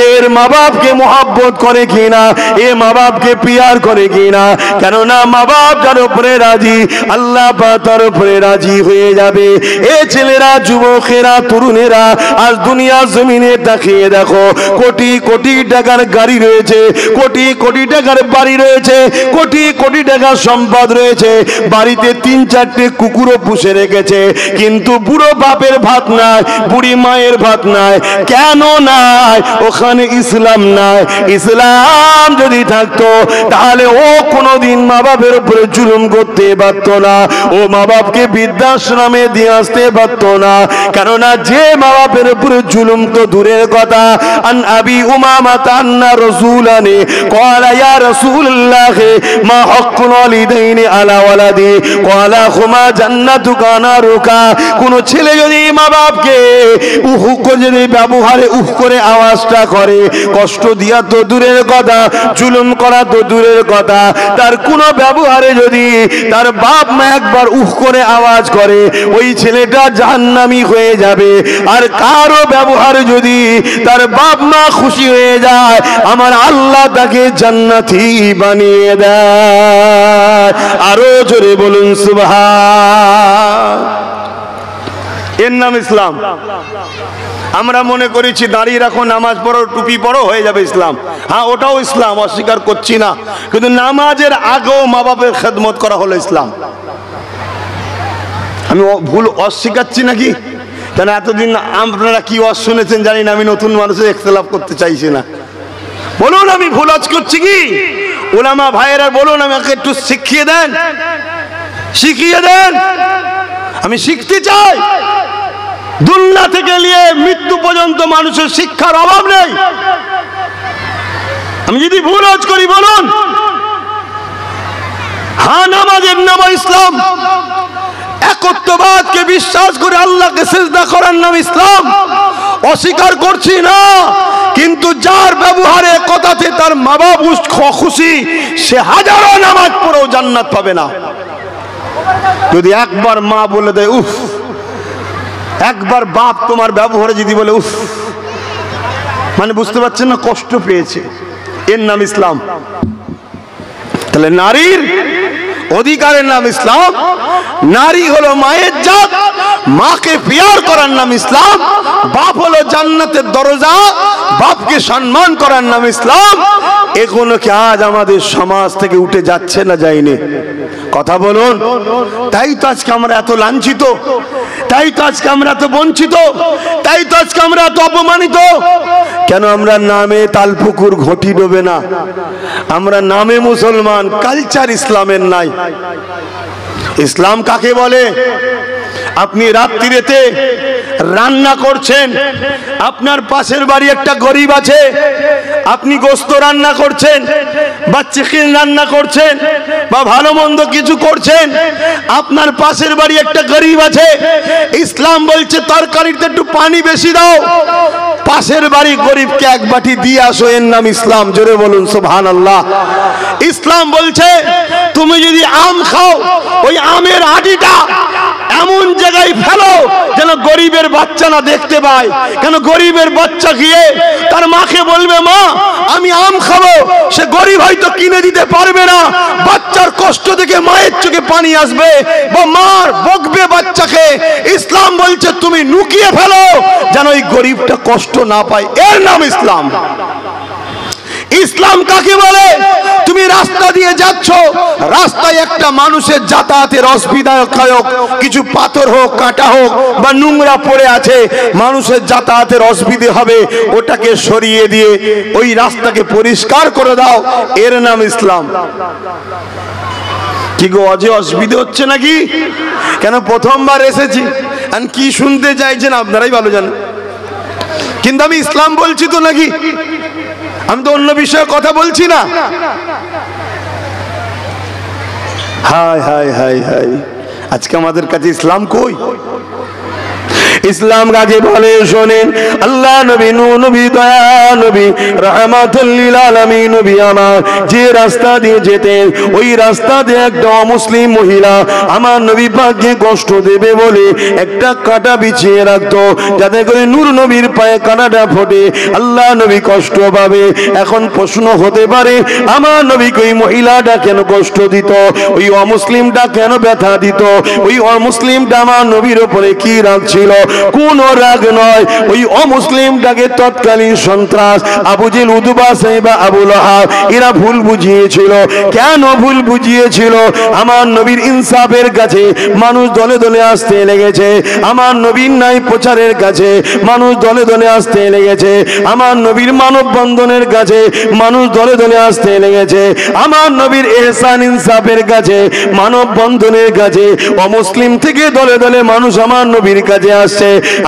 এর মা বাপকে মহব্বত করে কিনা, এ মা বাপকে পিয়ার করে কিনা। কেননা মা বাপ যার উপরে রাজি, আল্লাহ পাক তার উপরে রাজি হয়ে যাবে। এ ছেলেরা, যুবকেরা, তরুণেরা, আজ দুনিয়া জমিনে তাকিয়ে দেখো, কোটি কোটি টাকার গাড়ি রয়েছে, কোটি কোটি টাকার বাড়ি রয়েছে, কোটি কোটি টাকার সম্পদ রয়েছে, বাড়িতে 3-4টে কুকুরও পুষে রেখেছে, কিন্তু বুড়ো বাপের ভাত নাই, বুড়ি মায়ের ভাত নাই। কেন নাই? ওখানে ইসলাম নাই। ইসলাম যদি থাকতো, তাহলে ও কোনোদিন মা বাপের উপরে জুলুম করতে পারত না, ও মা বাপকে বৃদ্ধাশ্রমে দিয়ে আসতে পারত না। কেননা যে মা বাপের উপরে জুলুম তো দূরের কথা। আন আবি উমামা আন্না রাসূলানি ক্বালা ইয়া রাসূলুল্লাহ মা হাক্কুল ওয়ালিদাইনি আলা ওয়ালাদি ক্বালা হুমা জান্নাতুকা নারুকা। কোন ছেলে যদি মা বাপকে উহু করে যদি ব্যবহারে উহ করে আওয়াজটা করে, কষ্ট দিয়া তো দূরের কথা, জুলুম করা তো দূরের কথা, তার কোন ব্যবহারে যদি তার বাপ মা একবার উহ করে আওয়াজ করে, ওই ছেলেটা জাহান্নামী হয়ে যাবে। আর কারো ব্যবহারে যদি তার বাপ মা খুশি হয়ে যায়, আমার আল্লাহ তাকে জান্নাতি বানিয়ে দেয়। আরো জোরে বলুন সুবহান। এর নাম ইসলাম। আমরা মনে করেছি দাঁড়িয়ে রাখো, নামাজ পড়ো, টুপি পড়ো, হয়ে যাবে ইসলাম। হ্যাঁ, ওটাও ইসলাম, অস্বীকার করছি না, কিন্তু নামাজের আগেও মা বাপের খেদমত করা হলো ইসলাম। আমি ভুল অস্বীকারছি নাকি? কেন এতদিন আপনারা কি শুনেছেন জানি না, আমি নতুন মানুষের ইখতিলাফ করতে চাইছি না। বলুন আমি ভুল করছি কি? উলামা ভাইয়েরা বলুন, আমাকে একটু শিখিয়ে দেন, শিখিয়ে দেন। আমি শিখতে চাই। দুনিয়া থেকে নিয়ে মৃত্যু পর্যন্ত মানুষের শিক্ষার অভাব নেই। আমি যদি ভুল করি বলুন। হ্যাঁ, নামাজের নাম ইসলাম। একত্ববাদকে বিশ্বাস করে আল্লাহকে সিজদা করার নাম ইসলাম। অস্বীকার করছি না, কিন্তু যার ব্যবহারে কথাতে তার মা বাপ খুশি, সে হাজারো নামাজ পড়েও জান্নাত পাবে না। যদি একবার মা বলে দেয় উফ, একবার বাপ তোমার ব্যবহারে যদি বলে উফ, মানে বুঝতে পারছেন না, কষ্ট পেয়েছে, এর নাম ইসলাম। তাহলে নারীর অধিকারের নাম ইসলাম। নারী হলো মায়ের জাত, মাকে পিয়ার করার নাম ইসলাম। বাপ হলো জান্নাতের দরজা, বাপকে সম্মান করার নাম ইসলাম। এগুলো কি আজ আমাদের সমাজ থেকে উঠে যাচ্ছে না যায়নি? কথা বলুন। তাই তো আজকে আমরা এত লাঞ্ছিত, তাই তো আজকে আমরা এত বঞ্চিত, তাই তো আজকে আমরা এত অপমানিত। কেন আমরা নামে তালপুকুর ঘটি ডোবে না? আমরা নামে মুসলমান, কালচার ইসলামের নাই। ইসলাম কাকে বলে? আপনি রাত্রিতে রান্না করছেন, আপনার পাশের বাড়ি একটা গরিব আছে, আপনি গোস্ত রান্না করছেন বা চিকেন রান্না করছেন বা ভালো মন্দ কিছু করছেন, আপনার পাশের বাড়ি একটা গরিব আছে, ইসলাম বলছে তরকারিতে একটু পানি বেশি দাও, পাশের বাড়ি গরিবকে এক বাটি দিয়ে আসো, এর নাম ইসলাম। জোরে বলুন সুবহানাল্লাহ। ইসলাম বলছে তুমি যদি আম খাও, ওই আমের আটিটা এমন জায়গায় ফেলো যেন গরিবের বাচ্চা না দেখতে পায়। কেন? গরিবের বাচ্চা গিয়ে তার মাকে বলবে মা আমি আম খাবো, সে গরিব হয়তো কিনে দিতে পারবে না, বাচ্চার কষ্ট দেখে মায়ের চোখে পানি আসবে বা মার বকবে বাচ্চাকে। ইসলাম বলছে তুমি লুকিয়ে ফেলো যেন ওই গরিবটা কষ্ট না পায়, এর নাম ইসলাম। ইসলাম কাকে বলে? তুমি রাস্তা দিয়ে যাচ্ছ, রাস্তায় একটা মানুষের যাতায়াতের অসুবিধায়ক কিছু পাথর হোক, কাঁটা হোক বা নোংরা পড়ে আছে, মানুষের যাতায়াতের অসুবিধে হবে, ওটাকে সরিয়ে দিয়ে ওই রাস্তাকে পরিষ্কার করে দাও, এর নাম ইসলাম। কি গো, অজে অসুবিধে হচ্ছে নাকি? কেন? প্রথমবার এসেছি, আর কি শুনতে চাইছেন আপনারাই ভালো জানেন, কিন্তু আমি ইসলাম বলছি তো নাকি? আমি তো অন্য বিষয়ে কথা বলছি না। হায় হায় হায় হায়, আজকে আমাদের কাছে ইসলাম কই? ইসলাম কাকে বলে শোনেন। আল্লাহ নবী, নূহ নবী, দয়া নবী, রাহমাতুল লিল আলামিন নবী আমার যে রাস্তা দিয়ে যেতেন, ওই রাস্তা দিয়ে একটা অমুসলিম মহিলা আমার নবী পাককে কষ্ট দেবে বলে একটা কাঁটা বিছিয়ে রাখতো, যাতে করে নূর নবীর পায়ে কাঁটাটা ফোটে, আল্লাহ নবী কষ্ট পাবে। এখন প্রশ্ন হতে পারে আমার নবীকে ওই মহিলাটা কেন কষ্ট দিত, ওই অমুসলিমটা কেন ব্যথা দিত, ওই অমুসলিমটা আমার নবীর উপরে কি রাগ ছিল? কোন রাগ নয়, ওই অমুসলিমটাকে তৎকালীন সন্ত্রাস আবু জেহেল, উতবা, সাইবা, আবু লাহাব এরা ভুল বুঝিয়েছিল। কেন ভুল বুঝিয়েছিল? আমার নবীর ইনসাফের কাছে মানুষ দলে দলে আসতে লেগেছে, আমার নবীর নাই প্রচারের কাছে মানুষ দলে দলে আসতে লেগেছে, আমার নবীর মানব বন্ধনের কাছে মানুষ দলে দলে আসতে লেগেছে, আমার নবীর ইহসান ইনসাফের কাছে মানব বন্ধনের কাছে অমুসলিম থেকে দলে দলে মানুষ আমার নবীর কাছে আসছে।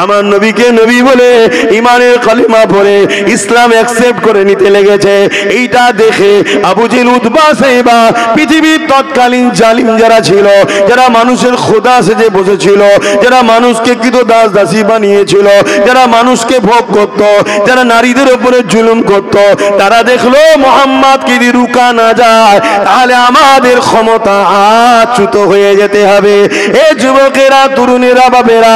আমার নবীকে নবী বলে ইমানের কালিমা পড়ে ইসলাম অ্যাকসেপ্ট করে নিতে লেগেছে। এইটা দেখে আবু জেহেল, উতবা, সাইবা পৃথিবীর তৎকালীন জালিম যারা ছিল, যারা মানুষের খোদা সেজে বসেছিল, যারা মানুষকে কৃত দাস দাসী বানিয়েছিল, যারা মানুষকে ভোগ করত, যারা নারীদের উপরে জুলুম করত, তারা দেখলো মুহাম্মদকে যদি রুকা না যায় তাহলে আমাদের ক্ষমতা আচ্যুত হয়ে যেতে হবে। এ যুবকেরা, তরুণেরা, বাবেরা,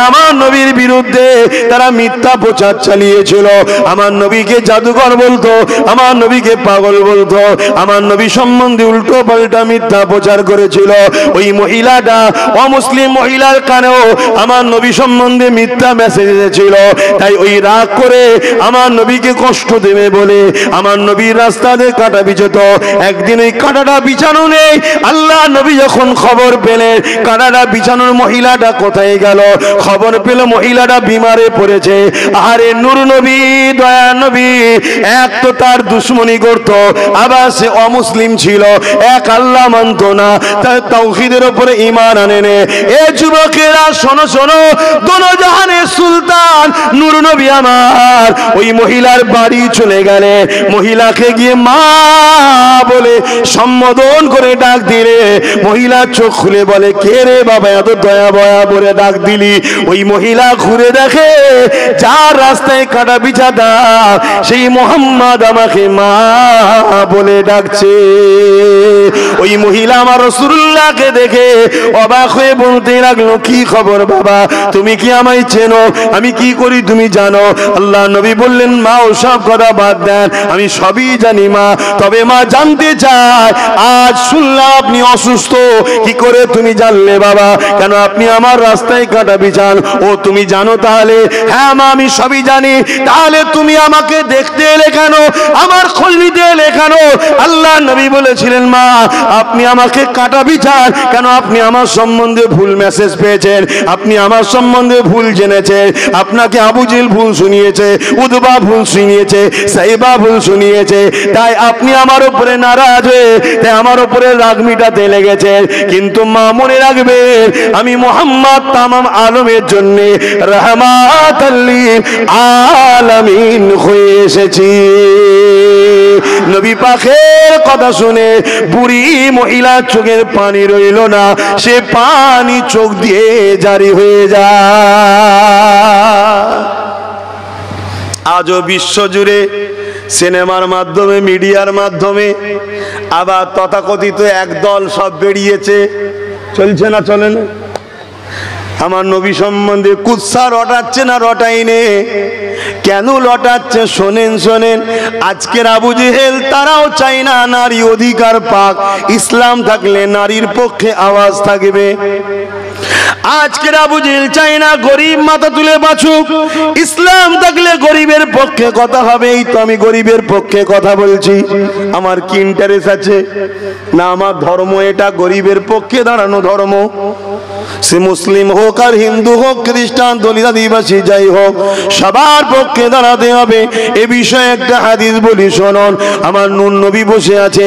আমার নবীর বিরুদ্ধে তারা মিথ্যা প্রচার চালিয়েছিল। আমার নবীকে জাদুকর বলতো, আমার নবীকে পাগল বলতো, আমার নবী সম্বন্ধে উল্টো পাল্টা মিথ্যা প্রচার করেছিল। ওই মহিলাটা, অমুসলিম মহিলার কানেও আমার নবী সম্বন্ধে মিথ্যা মেসেজ এসেছিল। তাই ওই রাগ করে আমার নবীকে কষ্ট দেবে বলে আমার নবীর রাস্তাতে কাঁটা বিছত। একদিন ওই কাঁটাটা বিছানো নেই, আল্লাহ নবী যখন খবর পেলেন কাঁটাটা বিছানোর মহিলাটা কোথায় গেল, খবর খবর পেল মহিলাটা বিমারে পড়েছে। আরে নূর নবী, দয়া নবী, এক তো তার দুশ্মনী করত, আবার সে অমুসলিম ছিল, এক আল্লাহ মানত না, তার তাওহীদের উপরে ঈমান আনে নে। এ যুবকেরা শোনো শোনো, দোনো জাহানের সুলতান নূর নবী আমার ওই মহিলার বাড়ি চলে গেলে, মহিলাকে গিয়ে মা বলে সম্বোধন করে ডাক দিলে, মহিলা চোখ খুলে বলে, কে রে বাবা এত দয়া বয়া বলে ডাক দিলি? ওই মহিলা ঘুরে দেখে যার রাস্তায় কাটা বিছা দাও সেই মোহাম্মদ আমাকে মা বলে ডাকছে। ওই মহিলা আমার রাসূলুল্লাহকে দেখে অবাক হয়ে বলতে লাগলো, কি খবর বাবা, তুমি কি আমায় চেনো? আমি কি করি তুমি জানো? আল্লাহ নবী বললেন, মা ওসব কথা বাদ দেন, আমি সবই জানি মা, তবে মা জানতে চায় আজ শুনলাম আপনি অসুস্থ, কি করে তুমি জানলে বাবা? কেন আপনি আমার রাস্তায় কাটা বিছান? ও তুমি জানো তাহলে? হ্যাঁ মা আমি সবই জানি। তাহলে তুমি আমাকে দেখতে এলে কেন, আমার খোঁজ নিতে এলে কেন? আল্লাহ নবী বলেছিলেন, মা আপনি আমাকে কাটা বিছান কেন? আপনি আমার সম্বন্ধে ভুল মেসেজ পেয়েছেন, আপনি আমার সম্বন্ধে ভুল জেনেছেন, আপনাকে আবু জেহেল ভুল শুনিয়েছে, উতবা ভুল শুনিয়েছে, সাইবা ভুল শুনিয়েছে, তাই আপনি আমার উপরে নারাজ হয়ে তাই আমার উপরে রাগ মিটাতে লেগেছে। কিন্তু মা মনে রাখবেন, আমি মুহাম্মদ তামাম আলমের জন্য রাহমাতাল লিল আলামিন হয়ে এসেছি। নবী পাকের কথা শুনে বুড়ি মহিলা চোখের পানি রইল না, সে পানি চোখ দিয়ে জারি হয়ে যায়। আজও বিশ্বজুড়ে সিনেমার মাধ্যমে, মিডিয়ার মাধ্যমে, আবার তথাকথিত একদল সব বেরিয়েছে, চলছে না চলে না? আমার নবী সম্বন্ধে কুৎসা রটাচ্ছে না রটাইনে? কেন লটাচ্ছে শোনেন শোনেন। আজকের আবু জেহেল তারাও চায় না নারী অধিকার পাক, ইসলাম থাকলে নারীর পক্ষে আওয়াজ থাকবে। আজকের আবু জেহেল চায় না গরিব মাথা তুলে বাঁচুক, ইসলাম থাকলে গরিবের পক্ষে কথা হবে। এই তো আমি গরিবের পক্ষে কথা বলছি, আমার কি ইন্টারেস্ট আছে না? আমার ধর্ম এটা, গরিবের পক্ষে দাঁড়ানো ধর্ম। সে মুসলিম হোক আর হিন্দু হোক, খ্রিস্টান, দলিত, আদিবাসী, যাই হোক, সবার পক্ষে দাঁড়াতে হবে। এ বিষয়ে একটা হাদিস বলি শুনুন। আমার নূর নবী বসে আছে,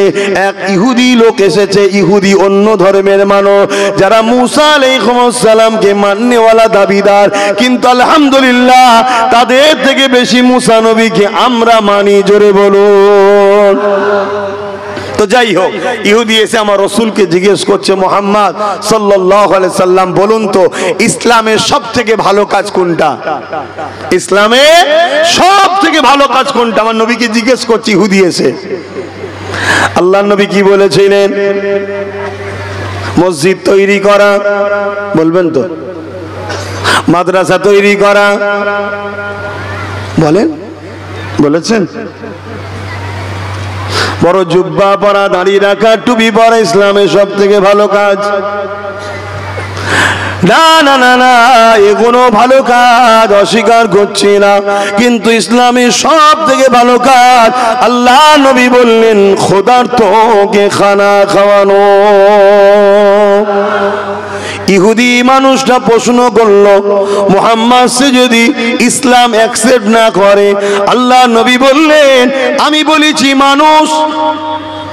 এক ইহুদি লোক এসেছে, ইহুদি অন্য ধর্মের মানুষ, যারা মুসা আলাইহিস সালামকে মাননেওয়ালা দাবিদার, কিন্তু আলহামদুলিল্লাহ তাদের থেকে বেশি মুসা নবীকে আমরা মানি। জোরে বলুন। তো যাই হোক, ইহুদি এসে আমার রাসূলকে জিজ্ঞেস করছে, মুহাম্মদ সাল্লাল্লাহু আলাইহি সাল্লাম বলুন তো ইসলামের সবথেকে ভালো কাজ কোনটা? ইসলামে সবথেকে ভালো কাজ কোনটা? আমার নবীকে জিজ্ঞেস করছে ইহুদি এসে। আল্লাহর নবী কি বলেছিলেন? মসজিদ তৈরি করা, বলবেন তো? মাদ্রাসা তৈরি করা, বলেন, বলেছেন? বড় জুব্বা পরা, দাড়ি রাখা, টুপি পরা ইসলামের সব থেকে ভালো কাজ? না না না না, এগুলো ভালো কাজ, অস্বীকার করছি না, কিন্তু ইসলামের সব থেকে ভালো কাজ আল্লাহ নবী বললেন ক্ষুধার্তকে খানা খাওয়ানো। ইহুদি মানুষটা প্রশ্ন করলো, মুহাম্মদ সে যদি ইসলাম অ্যাকসেপ্ট না করে? আল্লাহ নবী বললেন, আমি বলেছি মানুষ।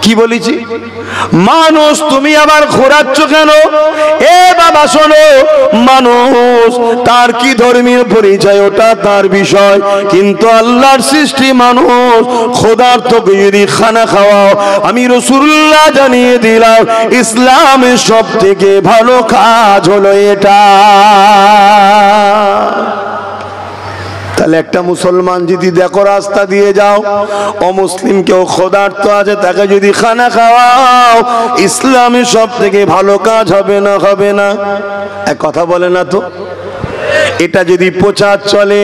কি বলেছি? মানুষ। তুমি আবার ঘোরাচ্ছ কেন? এ বাবা শোনো, মানুষ তার কি ধর্মীয় পরিচয় ওটা তার বিষয়, কিন্তু আল্লাহর সৃষ্টি মানুষ। ক্ষুধার্তকে যদি খানা খাওয়াও, আমি রাসূলুল্লাহ জানিয়ে দিলাম ইসলামের সব থেকে ভালো কাজ হলো এটা। তাহলে একটা মুসলমান যদি দেখো রাস্তা দিয়ে যাও, অমুসলিম কেউ ক্ষুধার্ত আছে, তাকে যদি খানা খাওয়াও, ইসলামের সব থেকে ভালো কাজ হবে না? হবে না? এক কথা বলে না তো? এটা যদি প্রচার চলে,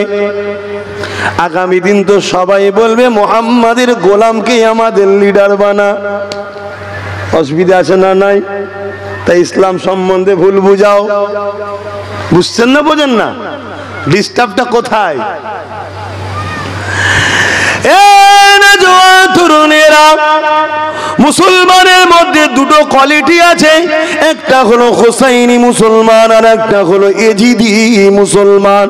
আগামী দিন তো সবাই বলবে মুহাম্মাদের গোলামকে আমাদের লিডার বানা। অসুবিধা আছে না? নাই? তাই ইসলাম সম্বন্ধে ভুল বুঝাও। বুঝছেন না? বোঝেন না? ডিস্টার্বটা কোথায়? তরুণেরা মুসলমানের মধ্যে দুটো কোয়ালিটি আছে, একটা হলো হোসাইনি মুসলমান আর একটা হলো এজিদি মুসলমান।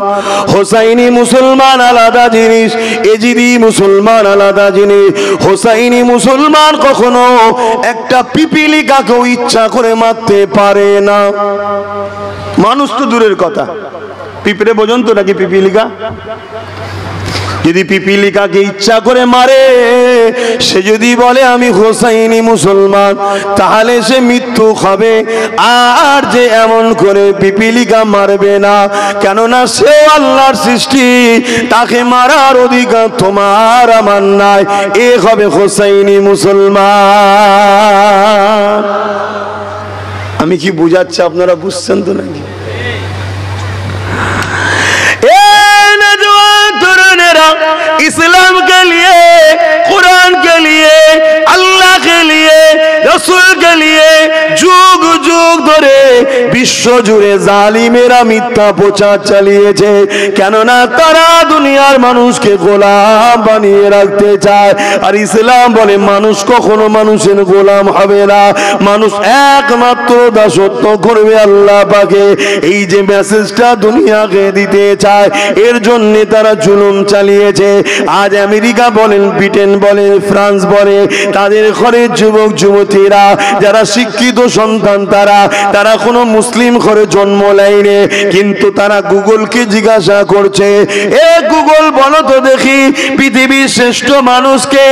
হোসাইনি মুসলমান আলাদা জিনিস, এজিদি মুসলমান আলাদা জিনিস। হোসাইনি মুসলমান কখনো একটা পিপিলিকাকেও ইচ্ছা করে মারতে পারে না। মানুষ তো দূরের কথা, পিঁপড়ে বোঝেন তো নাকি পিপিলিকা? যদি পিপিলিকাকে ইচ্ছা করে মারে, সে যদি বলে আমি হোসাইনি মুসলমান, তাহলে সে মৃত্যু হবে। আর যে এমন করে পিপিলিকা মারবে না, কেননা সে আল্লাহর সৃষ্টি, তাকে মারার অধিকার তোমার আমার নাই। এ হবে হোসাইনি মুসলমান। আমি কি বুঝাচ্ছি আপনারা বুঝছেন তো নাকি? इस्लाम के लिए, कुरान के लिए, अल्लाह के लिए, रसूल के लिए যুগ যুগ ধরে বিশ্ব জুড়ে জালিমেরা মিথ্যা প্রচার চালিয়েছে। কেননা তারা দুনিয়ার মানুষকে গোলাম বানিয়ে রাখতে চায়। আর ইসলাম বলে মানুষ কখনো মানুষের গোলাম হবে না, মানুষ একমাত্র দাসত্ব করবে আল্লাহ পাকে। এই যে মেসেজটা দুনিয়াকে দিতে চায়, এর জন্য তারা জুলুম চালিয়েছে। আজ আমেরিকা বলেন, ব্রিটেন বলেন, ফ্রান্স বলে, তাদের ঘরের যুবক যুবতীরা যারা শিক্ষিত সন্তান, তারা কোনো মুসলিম ঘরে জন্ম নেয়নি, কিন্তু তারা গুগলকে জিজ্ঞাসা করছে, এ গুগল বলো তো দেখি পৃথিবীর শ্রেষ্ঠ মানুষকে?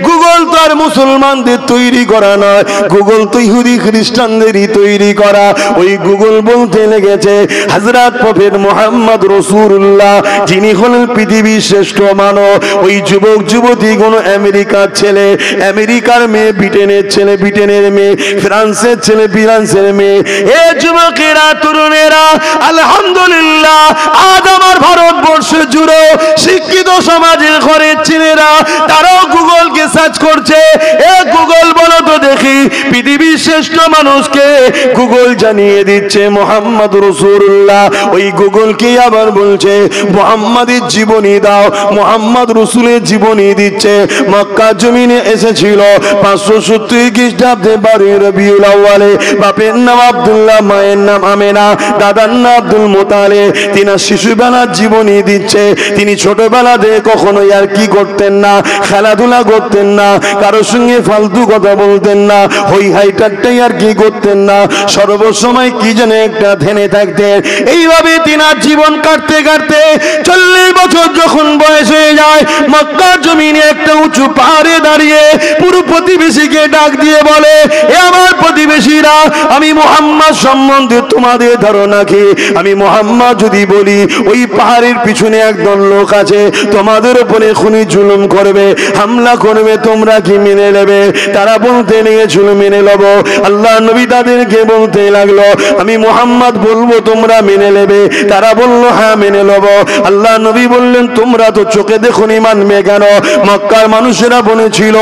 গুগল তো আর মুসলমানদের তৈরি করা নয়, গুগল তো ইহুদি খ্রিস্টানদেরই তৈরি করা। ওই গুগল বলতে লেগেছে হযরত প্রফেট মুহাম্মদ রাসূলুল্লাহ, যিনি হলেন পৃথিবীর শ্রেষ্ঠ মানব। ওই যুবক যুবতী কোন আমেরিকার ছেলে, আমেরিকার মেয়ে, ব্রিটেনের ছেলে, ব্রিটেনের মেয়ে, ফ্রান্সের ছেলে, ফ্রান্সের মেয়ে। এ যুবকেরা, তরুণেরা, আলহামদুলিল্লাহ আজ আমার ভারতবর্ষ জুড়ে শিক্ষিত সমাজের ঘরের ছেলেরা তারাও গুগলকে সার্চ করছে, এ গুগল বলো তো দেখি পৃথিবীর শ্রেষ্ঠ মানুষকে? গুগল জানিয়ে দিচ্ছে মুহাম্মদ রাসূলুল্লাহ। ওই গুগলকে আবার বলছে মুহাম্মাদের জীবনী দাও, মুহাম্মদ রাসূলের জীবনী দিচ্ছে। মক্কা জমিনে এসেছিল 570 খ্রিস্টাব্দে 12 রবিউল আউয়ালে। বাপের নাম আব্দুল্লাহ, মায়ের নাম আমেনা, দাদার নাম আব্দুল মুতালিব। তিনি শিশুবেলার জীবনী দিচ্ছে। তিনি ছোটবেলাতে কখনো আর কি করতেন না, খেলাধুলা করতেন না, কারোর সঙ্গে ফালতু কথা বলতেন না, হই হাইটারটাই আর কি করতেন না, সর্বসময় কি যেন একটা ধ্যানে থাকতেন। এইভাবে তিনি জীবন কাটতে কাটতে 40 বছর যখন বয়স হয়ে যায়, মক্কার জমিনে একটা উঁচু পাহাড়ে দাঁড়িয়ে পুরো প্রতিবেশীকে ডাক দিয়ে বলে, এ আমার প্রতিবেশীরা, আমি মুহাম্মদ সম্বন্ধে তোমাদের ধারণা কি? আমি মুহাম্মদ যদি বলি ওই পাহাড়ের পিছনে একদল লোক আছে, তোমাদের উপরে খুনি জুলুম করবে, হামলা করবে, তোমরা কি মেনে নেবে? তারা বলতে লেগেছিল মেনে নেব। আল্লাহ নবী তাদেরকে বলতে লাগলো, আমি মুহাম্মদ বলবো তোমরা মেনে নেবে? তারা বলল হ্যাঁ মেনে নেব। আল্লাহ নবী বললেন, তোমরা তো চোখে দেখুনি, মানবে কেন? মক্কার মানুষেরা বলেছিল,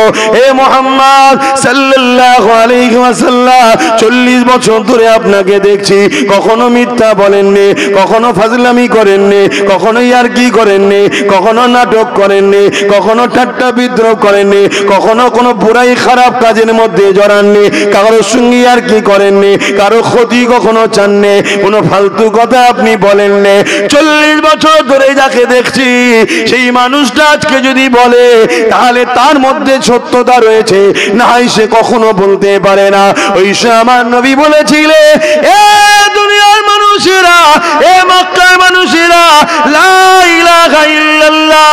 এ মুহাম্মদ সাল্লাল্লাহু আলাইহি ওয়াসাল্লাম 40 বছর ধরে আপনাকে দেখছি, কখনো মিথ্যা বলেননি, কখনো ফাজলামি করেননি, কখনো ইয়ারকি করেননি, কখনো নাটক করেননি, কখনো ঠাট্টা বিদ্রোহ করেননি, কখনো কোনো বুড়াই খারাপ কাজের মধ্যে জড়াননি, কারোর সঙ্গে ইয়ারকি করেননি, কারো ক্ষতি কখনো চাননি, কোনো ফালতু কথা আপনি বলেননি। 40 বছর ধরে যাকে দেখছি, সেই মানুষটা আজকে যদি বলে তাহলে তার মধ্যে সত্যতা রয়েছে, না হয় সে কখনো বলতে পারে না। ওই সে আমার নবী বলেছিলে, এ দুনিয়ার মানুষেরা, এ মক্কার মানুষেরা, লা ইলাহা ইল্লাল্লাহ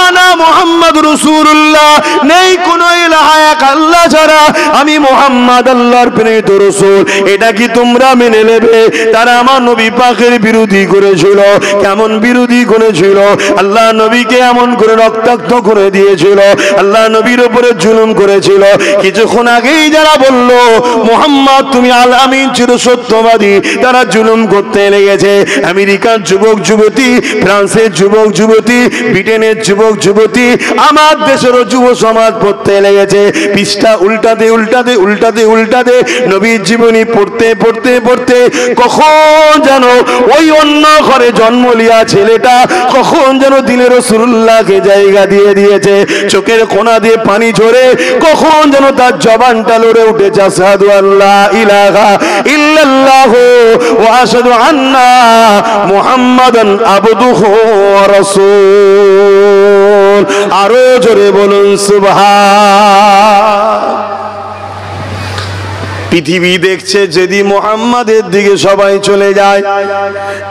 আনা মুহাম্মদ রাসূলুল্লাহ, নেই কোনো ইলাহা এক আল্লাহ ছাড়া, আমি মুহাম্মদ আল্লাহর প্রেরিত রাসূল। এটা কি তোমরা মেনে নেবে? তারা আমার নবী পাকের বিরোধী করেছিল। কেমন বিরোধী করেছিল? আল্লাহ নবীকে এমন করে রক্তাক্ত করে দিয়েছিল, আল্লাহ নবীর উপরে জুলুম করেছিল। কিছুক্ষণ আগেই যারা বলল মুহাম্মদ তুমি আল আমিন চির সত্যবাদী, তারা জুলুম করতে লেগেছে। আমেরিকার যুবক যুবতী, ফ্রান্সের যুবক যুবতী, ব্রিটেনের যুবক যুবতী, প্রতি আমার দেশেরও যুব সমাজ পড়তে লেগেছে। পৃষ্ঠা উল্টাতে উল্টাতে উল্টাতে উল্টাতে নবীর জীবনী পড়তে পড়তে পড়তে কখন যেন ওই অন্য ঘরে জন্ম লিয়া ছেলেটা কখন যেন দিলে রাসূলুল্লাহকে জায়গা দিয়ে দিয়েছে। চোখের কোনা দিয়ে পানি ঝরে কখন যেন তার জবানটা লড়ে উঠেছে, আশহাদু আল্লা ইলাহা ইল্লাল্লাহু ওয়া আশহাদু আন্না মুহাম্মাদান আবদুহু ওয়া রাসূল। আরো জোরে বলুন সুবহান। পৃথিবী দেখছে যদি মুহাম্মাদের দিকে সবাই চলে যায়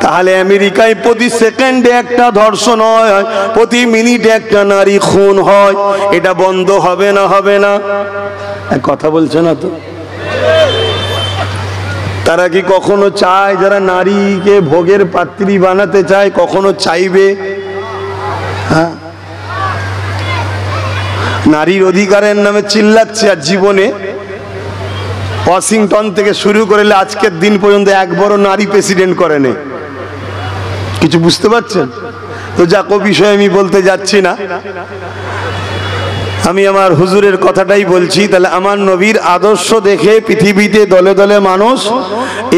তাহলে আমেরিকায় প্রতি সেকেন্ডে একটা ধর্ষণ হয়, প্রতি মিনিটে একটা নারী খুন হয়। এটা বন্ধ হবে না? হবে না? কথা বলছে না তো। তারা কি কখনো চায় যারা নারীকে ভোগের পাত্রী বানাতে চায় কখনো চাইবে? হ্যাঁ, নারীর অধিকারের নামে চিল্লাচ্ছে আর জীবনে ওয়াশিংটন থেকে শুরু করলে আজকের দিন পর্যন্ত একবারও নারী প্রেসিডেন্ট করেনি। কিছু বুঝতে পারছেন তো? যাকো বিষয়ে আমি বলতে যাচ্ছি না, আমি আমার হুজুরের কথাটাই বলছি। তাহলে আমার নবীর আদর্শ দেখে পৃথিবীতে দলে দলে মানুষ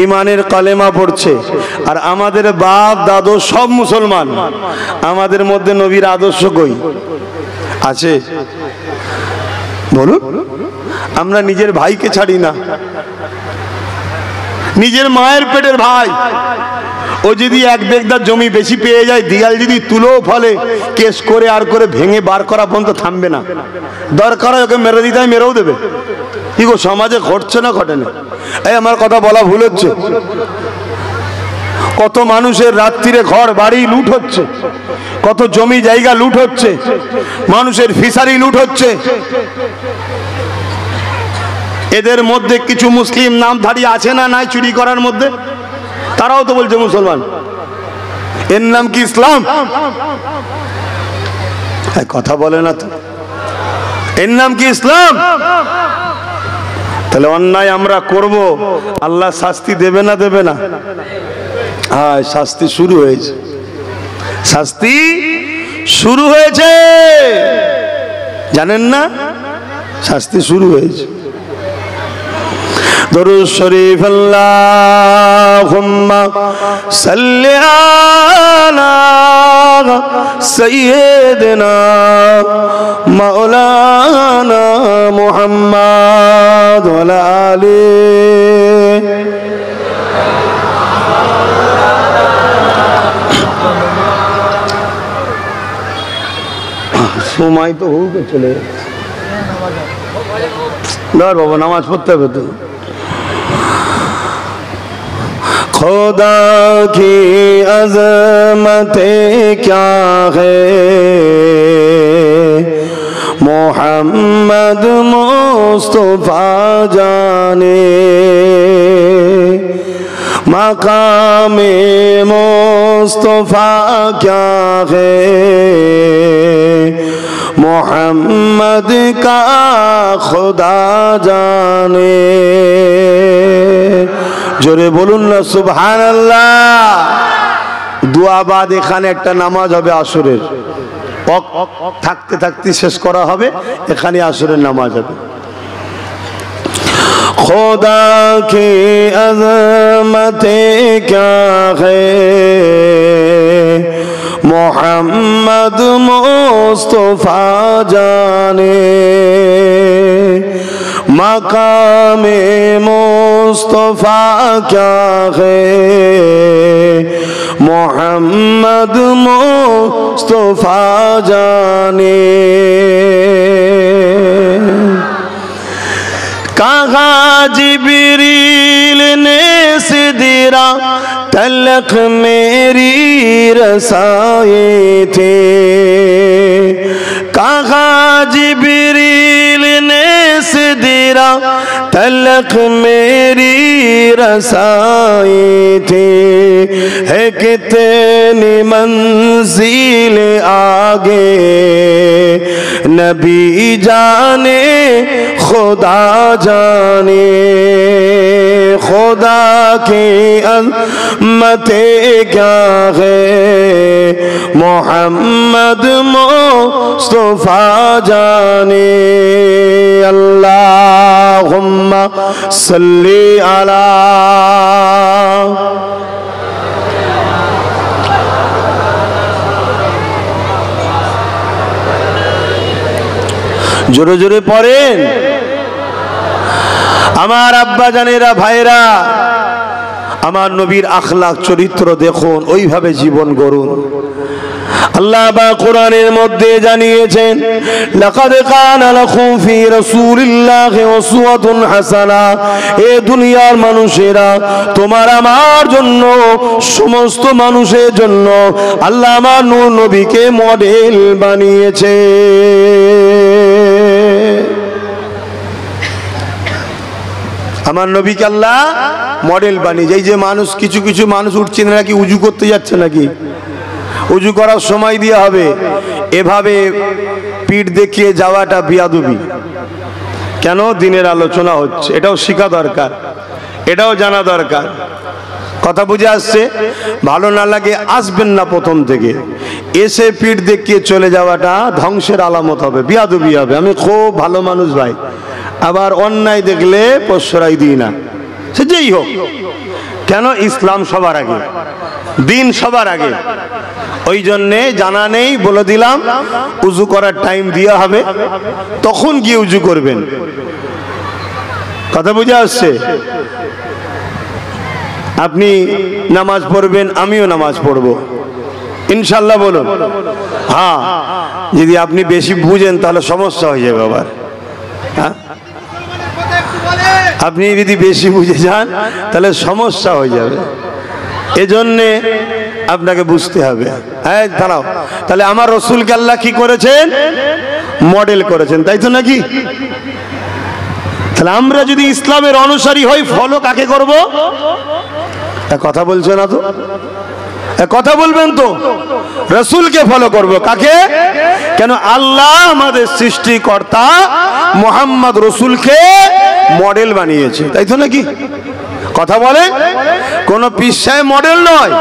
ঈমানের কালেমা পড়ছে, আর আমাদের বাপ দাদু সব মুসলমান। আমাদের মধ্যে নবীর আদর্শ কই আছে বলুন? আমরা নিজের ভাইকে ছাড়ি না, নিজের মায়ের পেটের ভাই। ও যদি এক বেগদার জমি বেশি পেয়ে যায়, দিয়াল যদি তুলেও ফলে, কেস করে আর করে ভেঙে বার করা পর্যন্ত থামবে না। দরকার হয় ওকে মেরে দিতে হয়, মেরেও দেবে। কি গো, সমাজে ঘটছে না ঘটে না? এই আমার কথা বলা ভুল হচ্ছে? কত মানুষের রাত্রিরে ঘর বাড়ি লুট হচ্ছে, কত জমি জায়গা লুট হচ্ছে, মানুষের ফিশারি লুট হচ্ছে। এদের মধ্যে কিছু মুসলিম নামধারী আছে না নাই চুরি করার মধ্যে? তারাও তো বলছে মুসলমান। এর নাম কি ইসলাম? কথা বলে না তো। এর নাম কি ইসলাম? তাহলে অন্যায় আমরা করব, আল্লাহ শাস্তি দেবে না দেবে না? হ্যাঁ, শাস্তি শুরু হয়েছে, শাস্তি শুরু হয়েছে, জানেন না? শাস্তি শুরু হয়েছে। দরুদ শরীফ আল্লাহুম্মা সাল্লি আলা সাইয়্যিদিনা মাওলানা মুহাম্মদ ওয়া আলা আলিহি। সময় তো হোক, চলে ধর বাবা, নামাজ পড়তে হবে তো। खुदा की अज़मतें क्या है, मोहम्मद मुस्तफा जाने, मकामे मुस्तफा क्या है, मोहम्मद का खुदा जाने। জোরে বলুন না সুবহানাল্লাহ। দোয়া বাদ এখানে একটা নামাজ হবে আসরের, থাকতে থাকতে শেষ করা হবে, এখানে আসরের নামাজ হবে। খোদা কি আযমতে ক্যা হ্যায়, মোহাম্মদ মুস্তফা জানে, मकामे मुस्तफा क्या है, मोहम्मद मुस्तफा जाने। कहा जिब्रील ने सिदरा तलक मेरी रसाए थे, कहा जिब्रील ने सिदरा तलक मेरी रसाए थे, है कितनी मंजिल आगे नबी जाने खुदा जाने खुदा की अज़मते क्या है मोहम्मद मुस्तफा जाने अल्लाहुम्मा सल्ली अला जोरे जोरे पढ़ेन আমার আব্বা জানেরা ভাইরা আমার নবীর আখলাক চরিত্র দেখুন ওইভাবে জীবন গড়ুন আল্লাহ বা কোরআনের মধ্যে জানিয়েছেন লাকাদ কানা লাকুম ফি রাসূলিল্লাহি উসওয়াতুন হাসানা এ দুনিয়ার মানুষেরা তোমার আমার জন্য সমস্ত মানুষের জন্য আল্লাহ আমার নূর নবীকে মডেল বানিয়েছে আমার নবীকে আল্লাহ মডেল বানিয়েছে এই যে মানুষ কিছু কিছু মানুষ উঠছে নাকি উজু করতে যাচ্ছে নাকি উজু করার সময় দিয়ে হবে এভাবে পিঠ দেখিয়ে যাওয়াটা বিয়াদবি কেন দিনের আলোচনা হচ্ছে এটাও শেখা দরকার এটাও জানা দরকার কথা বুঝে আসছে ভালো না লাগে আসবেন না প্রথম থেকে এসে পিঠ দেখিয়ে চলে যাওয়াটা ধ্বংসের আলামত হবে বিয়াদবি হবে আমি খুব ভালো মানুষ ভাই আবার অন্যায় দেখলে প্রশ্রয় দিই না সে যেই হোক কেন ইসলাম সবার আগে দিন সবার আগে ওই জন্যে জানা নেই বলে দিলাম উজু করার টাইম দেওয়া হবে তখন গিয়ে উজু করবেন কথা বুঝে আসছে আপনি নামাজ পড়বেন আমিও নামাজ পড়ব ইনশাল্লাহ বলুন হ্যাঁ যদি আপনি বেশি বুঝেন তাহলে সমস্যা হয়ে যাবে আবার হ্যাঁ আপনি যদি বেশি বুঝে যান তাহলে সমস্যা হয়ে যাবে এজন্যে আপনাকে বুঝতে হবে হ্যাঁ দাঁড়াও তাহলে আমার রসুলকে আল্লাহ কি করেছেন মডেল করেছেন তাই তো নাকি তাহলে আমরা যদি ইসলামের অনুসারী হই ফলো কাকে করব কথা বলছো না তো কথা বলবেন তো রসুলকে ফলো করব কাকে কেন আল্লাহ আমাদের সৃষ্টিকর্তা মুহাম্মদ রসুলকে মডেল বানিয়েছে তাই তো নাকি কথা বলে কোন পীর সাহেব মডেল নয়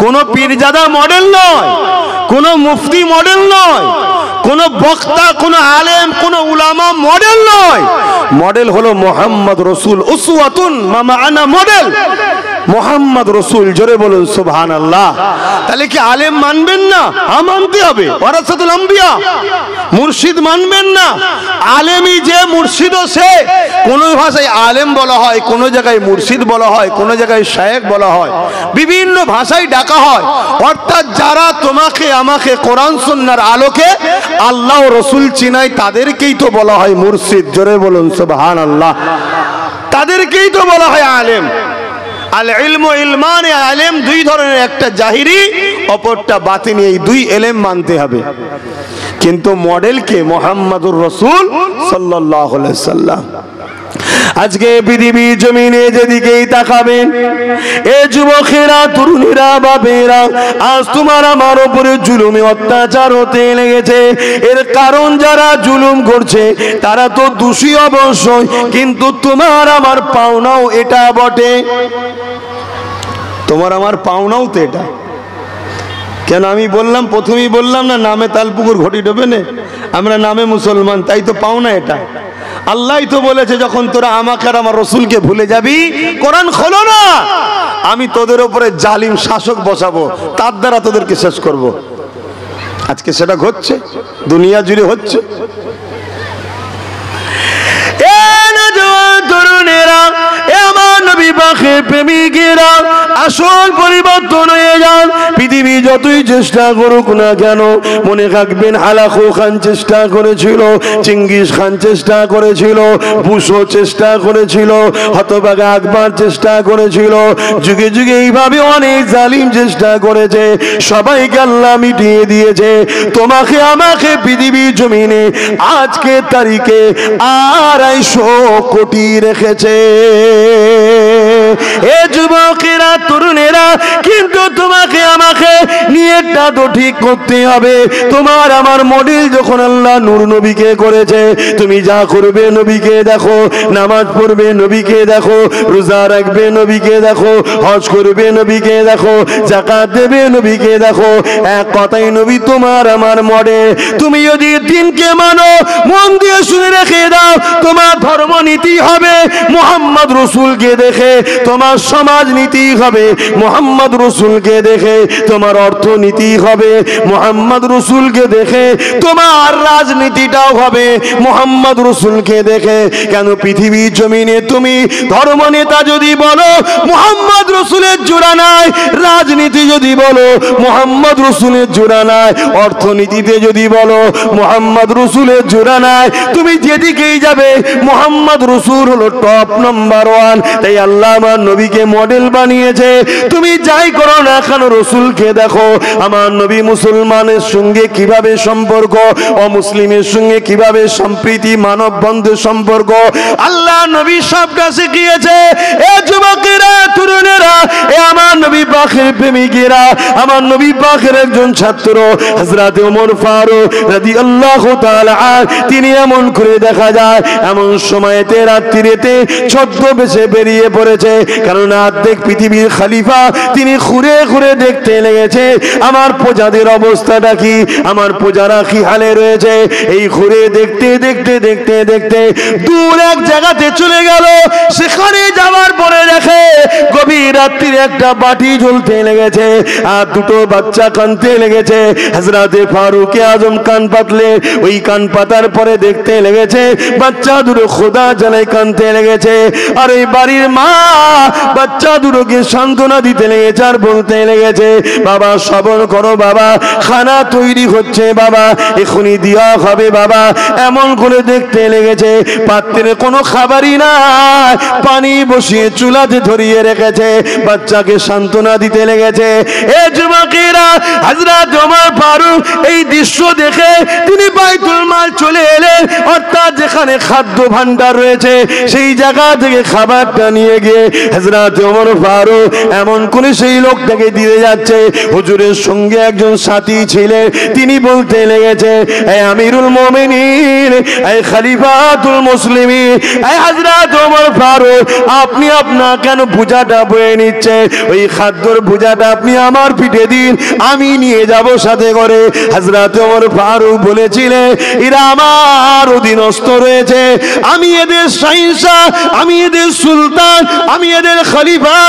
কোন পীরজাদা মডেল নয় কোন মুফতি মডেল নয় কোন বক্তা কোন আলেম কোন উলামা মডেল নয় মডেল হলো মুহাম্মদ রসুল উসওয়াতুন মা'আনা মডেল মুহাম্মদ রসুল জোরে বলুন সুবহানাল্লাহ তাহলে কি আলেম মানবেন না হ্যাঁ মানতে হবে ওয়ারাসাতুল আম্বিয়া মুর্শিদ মানবেন না আলেমই যে মুর্শিদ সে কোন ভাষায় আলেম বলা হয় কোন জায়গায় মুর্শিদ বলা হয় কোন জায়গায় শায়েখ বলা হয় বিভিন্ন ভাষায় ডাকা হয় অর্থাৎ যারা তোমাকে আমাকে কোরআন সুন্নাহর আলোকে আল্লাহ ও রসুল চিনায় তাদেরকেই তো বলা হয় মুর্শিদ জোরে বলুন সুবহানাল্লাহ তাদেরকেই তো বলা হয় আলেম আল ইলমু ইলমানে আলেম দুই ধরনের একটা জাহিরি অপরটা বাতিনি এই দুই ইলম মানতে হবে কিন্তু মডেল কে মুহাম্মদুর রাসূল সাল্লাল্লাহু আলাইহি সাল্লাম আজকে পৃথিবী জমিনে যেদিকেই তাকাবেন এ যুবকেরা তরুণীরা বাপেরা আজ তোমার আমার উপরে জুলুমে অত্যাচার হতে লেগেছে এর কারণ যারা জুলুম করছে তারা তো দোষী অবশ্যই কিন্তু তোমার আমার পাওনাও এটা বটে তোমার আমার পাওনাও তো এটা কেন আমি বললাম প্রথমেই বললাম না নামে তালপুকুর ঘটি ডোবে না আমরা নামে মুসলমান তাই তো পাওনা এটা আল্লাহই তো বলেছে যখন তোরা আমাকে আর আমার রসুলকে ভুলে যাবি কোরআন খোলো না আমি তোদের উপরে জালিম শাসক বসাবো তার দ্বারা তোদেরকে শেষ করব আজকে সেটা ঘটছে দুনিয়া জুড়ে হচ্ছে তরুণেরা আমার নবী পাকের প্রেমিকেরা আসল পরিবর্তন হয়ে যান পৃথিবী যতই চেষ্টা করুক না কেন মনে রাখবেন হালাকু খান চেষ্টা করেছিল চিঙ্গিস খান চেষ্টা করেছিল বুশো চেষ্টা করেছিল হতভাগা আকবর চেষ্টা করেছিল যুগে যুগে এইভাবে অনেক জালিম চেষ্টা করেছে সবাইকে আল্লাহ মিটিয়ে দিয়েছে তোমাকে আমাকে পৃথিবী জমিনে আজকে তারিখে 250 কোটি রেখেছে এ যুবকেরা, তরুণেরা, কিন্তু তোমাকে আমাকে নিয়তটা তো ঠিক করতে হবে। তোমার আমার মডেল যখন আল্লাহ নূর নবীকে করেছে, তুমি যা করবে নবীকে দেখো, নামাজ পড়বে নবীকে দেখো, রোজা রাখবে নবীকে দেখো, হজ করবে নবীকে দেখো, যাকাত দেবে নবীকে দেখো। এক কথাই নবী তোমার আমার মডেল। তুমি যদি দিনকে মানো, মন দিয়ে শুনে রেখে দাও, তোমার ধর্ম নীতি হবে মুহাম্মদ রাসূলকে দেখে, তোমার সমাজ নীতি হবে মুহাম্মদ রাসূলকে দেখে, তোমার অর্থনীতি হবে মুহাম্মদ রাসূলকে দেখে, তোমার রাজনীতিটাও হবে মুহাম্মদ রাসূলকে দেখে। কেন পৃথিবীর জমিনে তুমি ধর্ম নেতা যদি বলো মুহাম্মদ রাসূলের জোড়া নাই, রাজনীতি যদি বলো মুহাম্মদ রাসূলের জোড়া নাই, অর্থনীতিতে যদি বলো মুহাম্মদ রাসূলের জোড়া নাই, তুমি যেদিকেই যাবে মুহাম্মদ রাসূল হলো টপ নাম্বার 1। তাই আল্লাহ আমার নবীকে মডেল বানিয়েছে। তুমি যাই করো না কেন রাসূলকে দেখো। আমার নবী মুসলমানের সঙ্গে কিভাবে সম্পর্ক, অমুসলিমের সঙ্গে কিভাবে সম্প্রীতি, মানব বন্ধু সম্পর্ক আল্লাহ নবী সবটা শিখিয়েছে। এ যুবকেরা, তরুণেরা, এ আমার নবী পাকের প্রেমিকেরা, আমার নবী পাকের একজন ছাত্র হযরত ওমর ফারুক রাদিয়াল্লাহু তাআলা, তিনি এমন করে দেখা যায় এমন সময়তে রাত্রিতে ছদ্মবেশে বেরিয়ে পড়েছে। কারণ অর্ধেক পৃথিবীর খলিফা তিনি ঘুরে ঘুরে দেখতে লেগেছে আমার প্রজাদের অবস্থাটা কি, আমার প্রজারা কি হালে রয়েছে। এই ঘুরে দেখতে দেখতে দেখতে দেখতে দূর এক জায়গাতে চলে গেল। সেখানে যাওয়ার পরে দেখে গভীর রাত্রির একটা বাটি জ্বলতে লেগেছে আর দুটো বাচ্চা কাঁদতে লেগেছে। হযরত ফারুক আজম কান পাতলে, ওই কান পাতার পরে দেখতে লেগেছে বাচ্চা দুটো খোদা জ্বালায় কাঁদতে লেগেছে। আর এই বাড়ির মা বাচ্চা দুটোকে সান্ত্বনা দিতে লেগেছে আর বলতে লেগেছে, বাবা সবর করো বাবা, খানা তৈরি হচ্ছে বাবা, এখনই দেওয়া হবে বাবা। এমন করে দেখতে লেগেছে পাত্রে কোনো খাবারই নাই, পানি বসিয়ে চুলাতে ধরিয়ে রেখেছে, বাচ্চাকে সান্ত্বনা দিতে লেগেছে। এ যুবকেরা, হযরত ওমর ফারুক এই দৃশ্য দেখে তিনি বাইতুল মাল চলে এলেন, অর্থাৎ যেখানে খাদ্য ভান্ডার রয়েছে সেই জায়গা থেকে খাবারটা নিয়ে গিয়ে হযরত ওমর ফারুক এমন করে সেই লোকটাকে দিয়ে যাচ্ছে। হুজুরের সঙ্গে একজন সাথী ছিলেন, তিনি বলতে লেগেছে, এ আমিরুল মুমিনিন, এ খলিফাতুল মুসলিমিন, এ হযরত ওমর ফারুক, আপনি আপনার কেন বোঝাটা বয়ে নিচ্ছে? ওই খাদ্যর বোঝাটা আপনি আমার পিঠে দিন, আমি নিয়ে যাব সাথে করে। হযরত ওমর ফারুক বলেছিলেন, এরা আমার অধীনস্থ রয়েছে, আমি এদের শাহিনশাহ, আমি এদের সুলতান, আমি এদের খলিফা,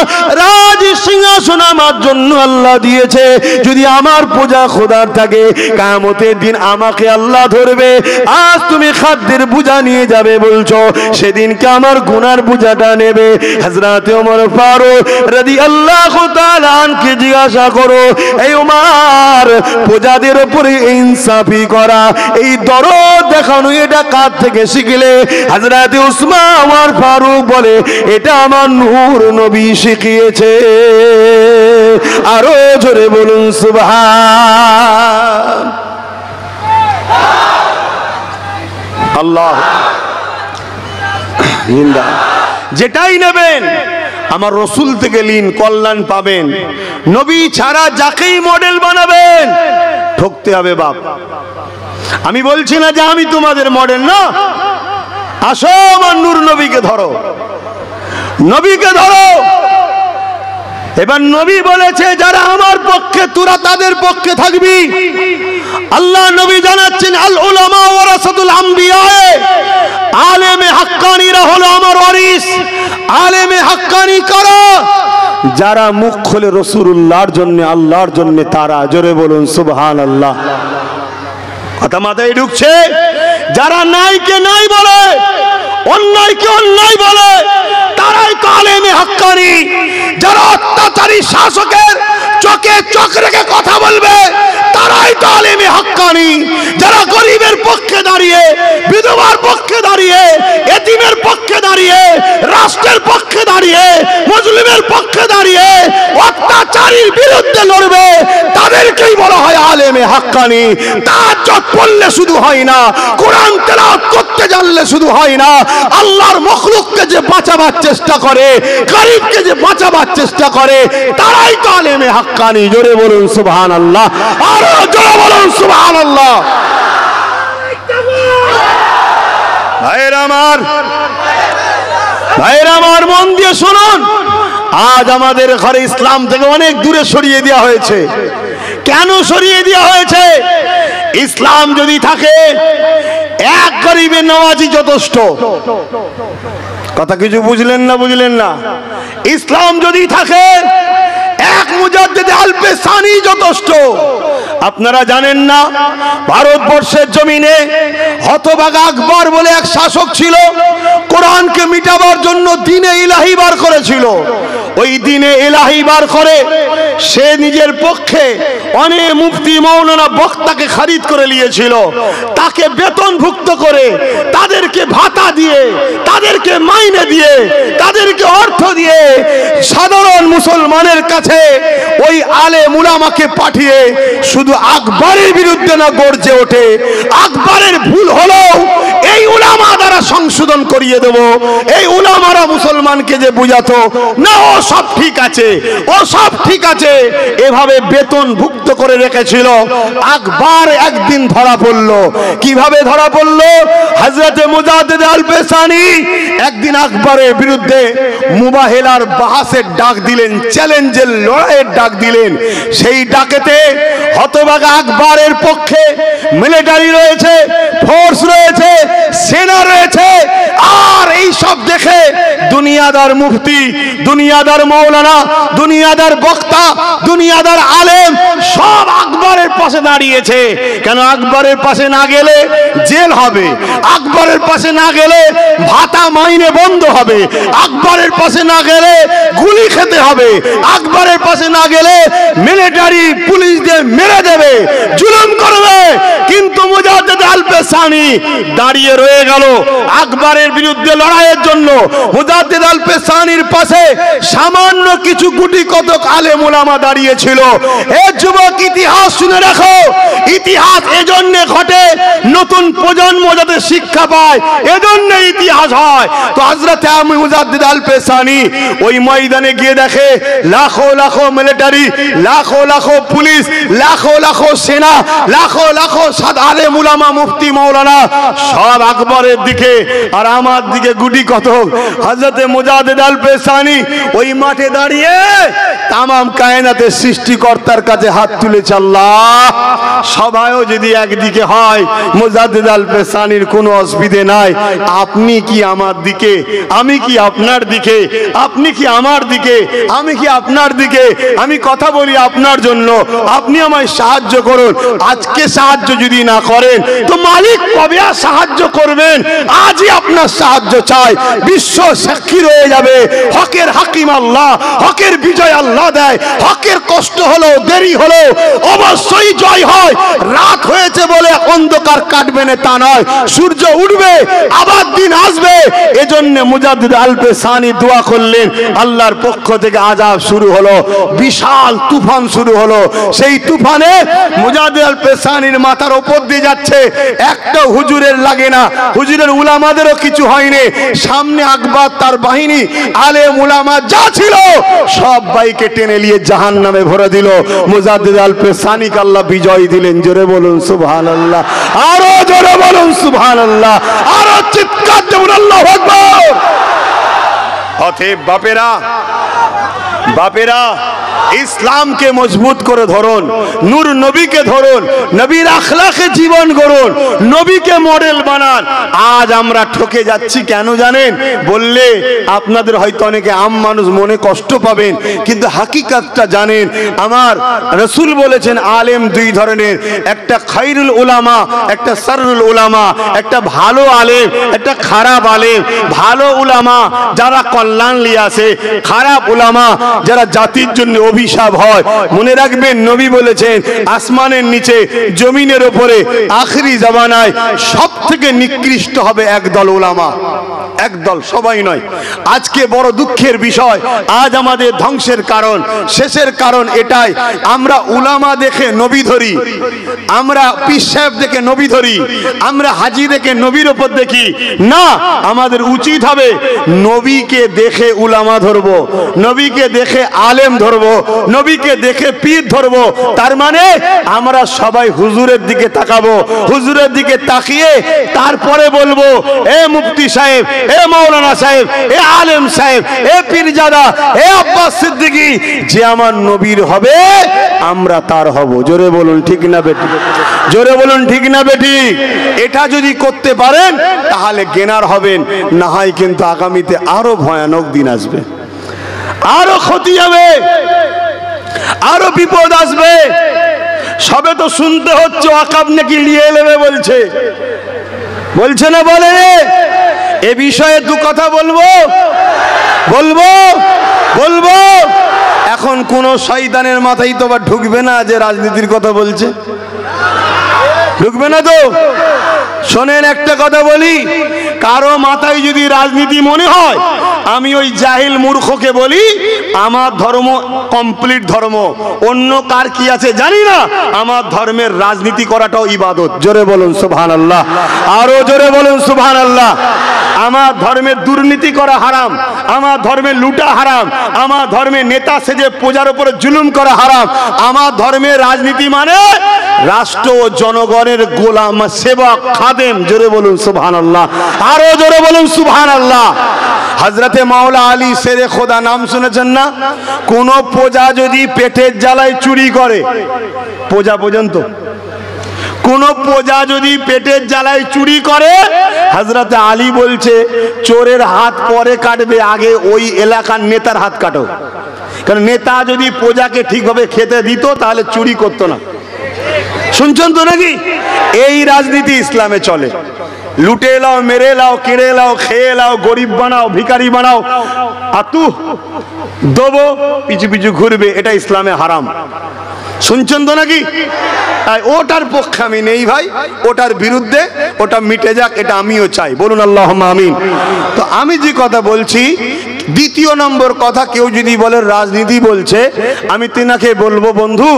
রাজ সিংহাসন আমার জন্য আল্লাহ দিয়েছে। যদি আমার পূজা খোদার থাকে, কিয়ামতের দিন আমাকে আল্লাহ ধরবে। আজ তুমি খাদ্যের বোঝা নিয়ে যাবে বলছো, সেদিনকে আমার গুনার বোঝাটা নেবে। হযরত ওমর ফারুক রাদিয়াল্লাহু তাআলা আনকে জিজ্ঞাসা করো, এই ওমর, প্রজাদের উপরে ইনসাফি করা, এই দরদ দেখানো, এটা কার থেকে শিখলে? হযরত উসমান ওমর ফারুক বলে, এটা আমার নূর নবী শিখিয়েছে। আরো জোরে বলুন সুবহান আল্লাহ। যেটাই নেবেন আমার রসুল থেকে লিন, কল্যাণ পাবেন। নবী ছাড়া যাকেই মডেল বানাবেন ঠকতে হবে বাপ। আমি বলছি না যে আমি তোমাদের মডেল, না, আসো আমার নূর নবীকে ধরো, নবীকে ধরো। এবার নবী বলেছে, যারা আমার পক্ষে তোরা তাদের পক্ষে থাকবি। আল্লাহ নবী জানাচ্ছেন, আল উলামা ওয়ারাসাতুল আম্বিয়া, আলেমে হাক্কানীরা হলো আমার ওয়ারিস। আলেমে হাক্কানী কারা? যারা মুখ খুলে রাসূলুল্লাহর জন্য, আল্লাহর জন্য, তারা। জোরে বলুন সুবহানাল্লাহ। কথা মাথায় ঢুকছে? যারা নাইকে নাই বলে, অন্যায়কে অন্যায় বলে, তারাই তো আলেমে হাক্কানী। যারা অত্যাচারী শাসকের চোখে চোখ রেখে কথা বলবে, তারাই তো আলেমে হাক্কানী। যারা গরিবের পক্ষে দাঁড়িয়ে, বিধবার পক্ষে দাঁড়িয়ে, এতিমের পক্ষে দাঁড়িয়ে, রাষ্ট্রের পক্ষে দাঁড়িয়ে, মুসলিমের পক্ষে দাঁড়িয়ে অত্যাচারীর বিরুদ্ধে লড়বে, তাদেরকেই বলা হয় আলেমে হাক্কানি। তাহাজ্জুদ পড়লে শুধু হয় না, কোরআন তেলাওয়াত করতে জানলে শুধু হয় না, আল্লাহর মাখলুককে যে বাঁচাবার চেষ্টা করে, গরীবকে যে বাঁচাবার চেষ্টা করে, তারাই তো আলেমে হাক্কানি। জোরে বলুন সুবহানাল্লাহ, আরো জোরে বলুন সুবহানাল্লাহ। ভাইরা আমার, ভাইরা আমার, মন দিয়ে শুনুন। আজ আমাদের ঘরে ইসলাম থেকে অনেক দূরে সরিয়ে দেওয়া হয়েছে। কেন সরিয়ে দেওয়া হয়েছে? ইসলাম যদি থাকে এক গরিবের নামাজি যথেষ্ট। কথা কিছু বুঝলেন না? বুঝলেন না? ইসলাম যদি থাকে এক মুজাদ্দিদ আল-পেসানি যথেষ্ট। আপনারা জানেন না, ভারতবর্ষের জমিনে হতভাগা আকবর বলে এক শাসক ছিল, কোরআনকে মিটাবার জন্য দ্বীনে ইলাহি বার করেছিল। ওই দ্বীনে ইলাহি বার করে সে নিজের পক্ষে অনেক মুফতি মাওলানা বক্তাকে খারিদ করে নিয়েছিল। তাকে বেতনভুক্ত করে, তাদেরকে ভাতা দিয়ে, তাদেরকে মাইনে দিয়ে, তাদেরকে অর্থ দিয়ে সাধারণ মুসলমানের কাছে ওই আলেম উলামাকে পাঠিয়ে শুধু আকবরের বিরুদ্ধে না গর্জে ওঠে, আকবরের ভুল হলো এই উলামা দ্বারা সংশোধন করিয়ে দেব। এই উলামারা মুসলমানকে যে বুঝাতো না ও সব ঠিক আছে, ও সব ঠিক আছে, এভাবে বেতনভুক্ত করে রেখেছিল। আকবর একদিন ধরা পড়লো। কিভাবে ধরা পড়লো? হযরতে মুজাদ্দিদ আল-পেসানি একদিন আকবরের বিরুদ্ধে মুবাহিলার বাহাসের ডাক দিলেন, চ্যালেঞ্জের লড়াইয়ের ডাক দিলেন। সেই ডাকেতে হতভাগা আকবরের পক্ষে মিলিটারি রয়েছে, ফোর্স রয়েছে, সেনা রয়েছে। আর এই সব দেখে দুনিয়াদার মুফতি, দুনিয়াদার মাওলানা, দুনিয়াদার বক্তা, দুনিয়াদার আলেম সব আকবরের পাশে দাঁড়িয়েছে। কেন? আকবরের পাশে না গেলে জেল হবে, আকবরের পাশে না গেলে ভাতা মাইনে বন্ধ হবে, আকবরের পাশে না গেলে গুলি খেতে হবে, আকবরের পাশে না গেলে মিলিটারি পুলিশদের মেরে দেবে, জুলুম করবে। কিন্তু মুজাদ্দিদ আল-পেসানি দাঁড়িয়ে রয়ে গেল আকবরের বিরুদ্ধে লড়াইয়ের জন্য। মুজাদ্দিদ আল-পেসানির পাশে সামান্য কিছু গুটি কতক আলেম উলামা দাঁড়িয়েছিল। এ যুবক, ইতিহাস শুনে রাখো। ইতিহাস এজন্য ঘটে নতুন প্রজন্ম যাতে শিক্ষা পায়, এজন্য ইতিহাস হয়। তো হযরত মুজাদ্দিদ আল-পেসানি ওই ময়দানে গিয়ে দেখে লাখো লাখো মিলিটারি, লাখো লাখো পুলিশ, লাখো লাখো সেনা, লাখো লাখো আলেম উলামা, মুফতি মাওলানা সব আকবরের দিকে আর আমার দিকে গুটি কতক। হযরত মুজাদ্দিদ আল-পেসানি ওই মাঠে দাঁড়িয়ে তামাম কায়নাতের সৃষ্টিকর্তার কাছে হাত তুলেছে, আল্লাহ সবাইও যদি একদিকে হয়, মুজাদ্দিদ আল-পেসানির কোনো অসুবিধে নাই। আপনি কি আমার দিকে, আমি কি আপনার দিকে, আপনি কি আমার দিকে, আমি কি আপনার দিকে। আমি কথা বলি আপনার জন্য, আপনি আমায় সাহায্য করুন। আজকে সাহায্য যদি না করেন তো মালিক কবে আর সাহায্য করবেন? আজই আপনার সাহায্য চাই। বিশ্ব সাক্ষী রয়ে যাবে, হকের হাকিম আল্লাহ, হকের বিজয় আল্লাহ দেয়। হকের কষ্ট হলো, দেরি হলো, অবশ্যই জয় হয়। রাত হয়েছে বলে অন্ধকার কাটবে না তা নয়, সূর্য উঠবে, আবার দিন আসবে। এজন্য মুজাদ্দিদ আল-পেসানি দোয়া করলেন, আল্লাহর পক্ষ থেকে আযাব শুরু হলো, বিশাল তুফান শুরু হলো। সেই তুফানে মুজাদ্দিদ আল-পেসানির মাথার উপর দিয়ে যাচ্ছে, একটা হুজুরের লাগে না, হুজুরের উলামাদেরও কিছু হয়নি। সামনে আকবর, তার বাহিনী, আলেম উলামা যা ছিল সব বাইকে টেনে নিয়ে জাহান্নামে ভরে দিল। মুজাদ্দিদ আল-পেসানিকে আল্লাহ বিজয় দিলেন। জোরে বলুন সুবহানাল্লাহ, আরো জোরে বলুন সুবহানাল্লাহ, আরো চিৎকার দেবেন আল্লাহু আকবার। অতএব বাপেরা, বাপেরা ইসলামকে মজবুত করে ধরুন, নূর নবীকে ধরুন, নবীর আখলাকে জীবন গড়ুন, নবীকে মডেল বানান। আজ আমরা ঠকে যাচ্ছি কেন জানেন? বললে আপনাদের হয়তো অনেকে আম মানুষ মনে কষ্ট পাবেন, কিন্তু হাকিকাতটা জানেন। আমার রাসূল বলেছেন আলেম দুই ধরনের, একটা খায়রুল উলামা, একটা শাররুল উলামা। একটা ভালো আলেম, একটা খারাপ আলেম। ভালো উলামা যারা কল্যাণ নিয়ে আসে, খারাপ উলামা যারা জাতির জন্য অভিশাপ হয়। মনে রাখবেন, নবী বলেছেন আসমানের নিচে জমিনের উপরে আখেরি জামানায় সব থেকে নিকৃষ্ট হবে একদল উলামা। একদল, সবাই নয়। আজকে বড় দুঃখের বিষয়, আজ আমাদের ধ্বংসের কারণ, শেষের কারণ এটাই, আমরা উলামা দেখে নবী ধরি, আমরা পীর সাহেব দেখে নবী ধরি, আমরা হাজি দেখে নবীর উপর দেখি না। আমাদের উচিত হবে নবীকে দেখে উলামা ধরবো, নবীকে দেখে আলেম ধরবো, নবীকে দেখে পীর ধরবো। তার মানে আমরা সবাই হুজুরের দিকে তাকাবো, হুজুরের দিকে তাকিয়ে তারপরে বলবো, এ মুফতি সাহেব, এ মৌলানা সাহেব, এ আলেম সাহেব, এ পীরজাদা, এ আব্বাস সিদ্দিকী, যে আমার নবীর হবে আমরা তার হব। জোরে বলুন ঠিক না বেটি? জোরে বলুন ঠিক না বেটি? এটা যদি করতে পারেন তাহলে গেনার হবেন, না হয় কিন্তু আগামীতে আরো ভয়ানক দিন আসবে, আরো ক্ষতি হবে, আরো বিপদ আসবে। সবে তো শুনতে হচ্ছে ওয়াকাব নাকি নিয়ে নেবে বলছে, বলছে না? বলে এ বিষয়ে দু কথা বলবো, বলবো, বলবো। এখন কোন শয়তানের মাথায় তো আবার ঢুকবে না যে রাজনীতির কথা বলছে, ঢুকবে না তো। শোনেন, একটা কথা বলি, কারো মাথায় যদি রাজনীতি মনে হয়, আমি ওই জাহিল মূর্খকে বলি, আমার ধর্ম কমপ্লিট ধর্ম, অন্য কার কি আছে জানি না, আমার ধর্মের রাজনীতি করাটাও ইবাদত। জোরে বলুন সুবহানাল্লাহ, আরো জোরে বলুন সুবহানাল্লাহ। আমার ধর্মের দুর্নীতি করা হারাম, আমার ধর্মের লুটা হারাম, আমার ধর্মের নেতা সেজে প্রজার উপরে জুলুম করা হারাম। আমার ধর্মের রাজনীতি মানে রাষ্ট্র ও জনগণের গোলাম, সেবক, খাদেম। জোরে বলুন সুবহানাল্লাহ, আরো জোরে বলুন সুবহানাল্লাহ। হযরতে মাওলা আলী শেরে খোদা নাম শুনেছেন না? কোন প্রজা যদি পেটের জ্বালায় চুরি করে, প্রজা পর্যন্ত, কোন প্রজা যদি পেটের জ্বালায় চুরি করে, হযরতে আলী বলছে চোরের হাত পরে কাটবে, আগে ওই এলাকার নেতার হাত কাটো। কারণ নেতা যদি প্রজাকে ঠিকভাবে খেতে দিত তাহলে চুরি করতো না। শুনছেন তো নাকি? এই রাজনীতি ইসলামে চলে। লুটে লাও, মেরে লাও, কেড়ে লাও, খেয়ে লাও, গরিব বানাও, ভিখারি বানাও, আতু দেবো, পিছু পিছু ঘুরবে, এটা ইসলামে হারাম। শুনছেন তো নাকি? ওটার পক্ষে আমি নেই ভাই, ওটার বিরুদ্ধে, ওটা মিটে যাক, এটা আমিও চাই। বলুন আল্লাহুম্মা আমিন। তো আমি যে কথা বলছি, দ্বিতীয় নম্বর কথা, কেউ যদি বলে রাজনীতি বলছে, আমি তিনাকে বলবো, বন্ধু,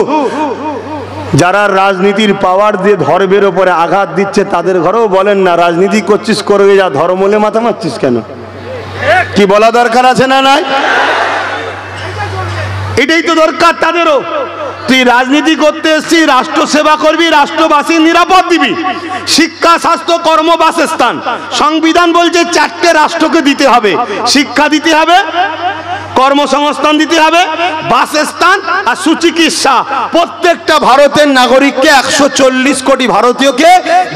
যারা রাজনীতির পাওয়ার দিয়ে ধর্মের উপরে আঘাত দিচ্ছে তাদের ঘরেও বলেন না রাজনীতি করছিস করবে যা, ধর্ম নিয়ে মাথা মারছিস কেন? কি বলা দরকার আছে না? নাই, এটাই তো দরকার তাদেরও। তুই রাজনীতি করতে এসেছিস, রাষ্ট্র সেবা করবি, রাষ্ট্রবাসীর নিরাপদ দিবি, শিক্ষা, স্বাস্থ্য, কর্ম, বাসস্থান। সংবিধান বলছে 4টে রাষ্ট্রকে দিতে হবে, শিক্ষা দিতে হবে, কর্মসংস্থান দিতে হবে, বাসস্থান আর সুচিকিৎসা। প্রত্যেকটা ভারতের নাগরিককে 140 কোটি ভারতীয়কে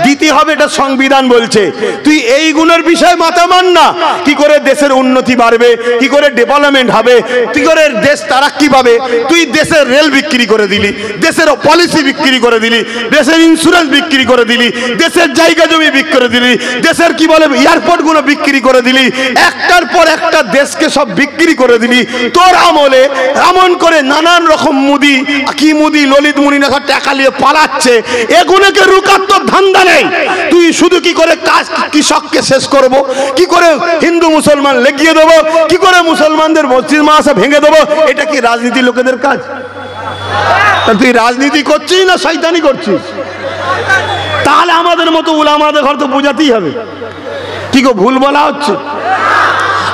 দিতে হবে, এটা সংবিধান বলছে। তুই এইগুলোর বিষয়ে মাথা মান না। কি করে দেশের উন্নতি বাড়বে, কি করে ডেভেলপমেন্ট হবে, কি করে দেশ তারাক্কি পাবে। তুই দেশের রেল বিক্রি করে দিলি, দেশের পলিসি বিক্রি করে দিলি, দেশের ইন্স্যুরেন্স বিক্রি করে দিলি, দেশের জায়গা জমি বিক্রি করে দিলি, দেশের কি বলে এয়ারপোর্ট গুলো বিক্রি করে দিলি, একটার পর একটা দেশকে সব বিক্রি করে দিলি। তোর আমলে এমন করে নানান রকম মুদি, কি মুদি, ললিত মুনি না টাকা নিয়ে পালাচ্ছে, এগুলোকে রুকার তোর ধান্দা নেই। তুই শুধু কি করে কাজ, কৃষককে শেষ করব, কি করে হিন্দু মুসলমান লেগিয়ে দেবো, কি করে মুসলমানদের মসজিদ মাদ্রাসা ভেঙে দেবো, এটা কি রাজনীতি লোকেদের কাজ? তুই রাজনীতি করছিস না শয়তানি করছিস? তাহলে আমাদের মতো উলামাদের ঘর তো বোঝাতেই হবে। কি গো, ভুল বলা হচ্ছে?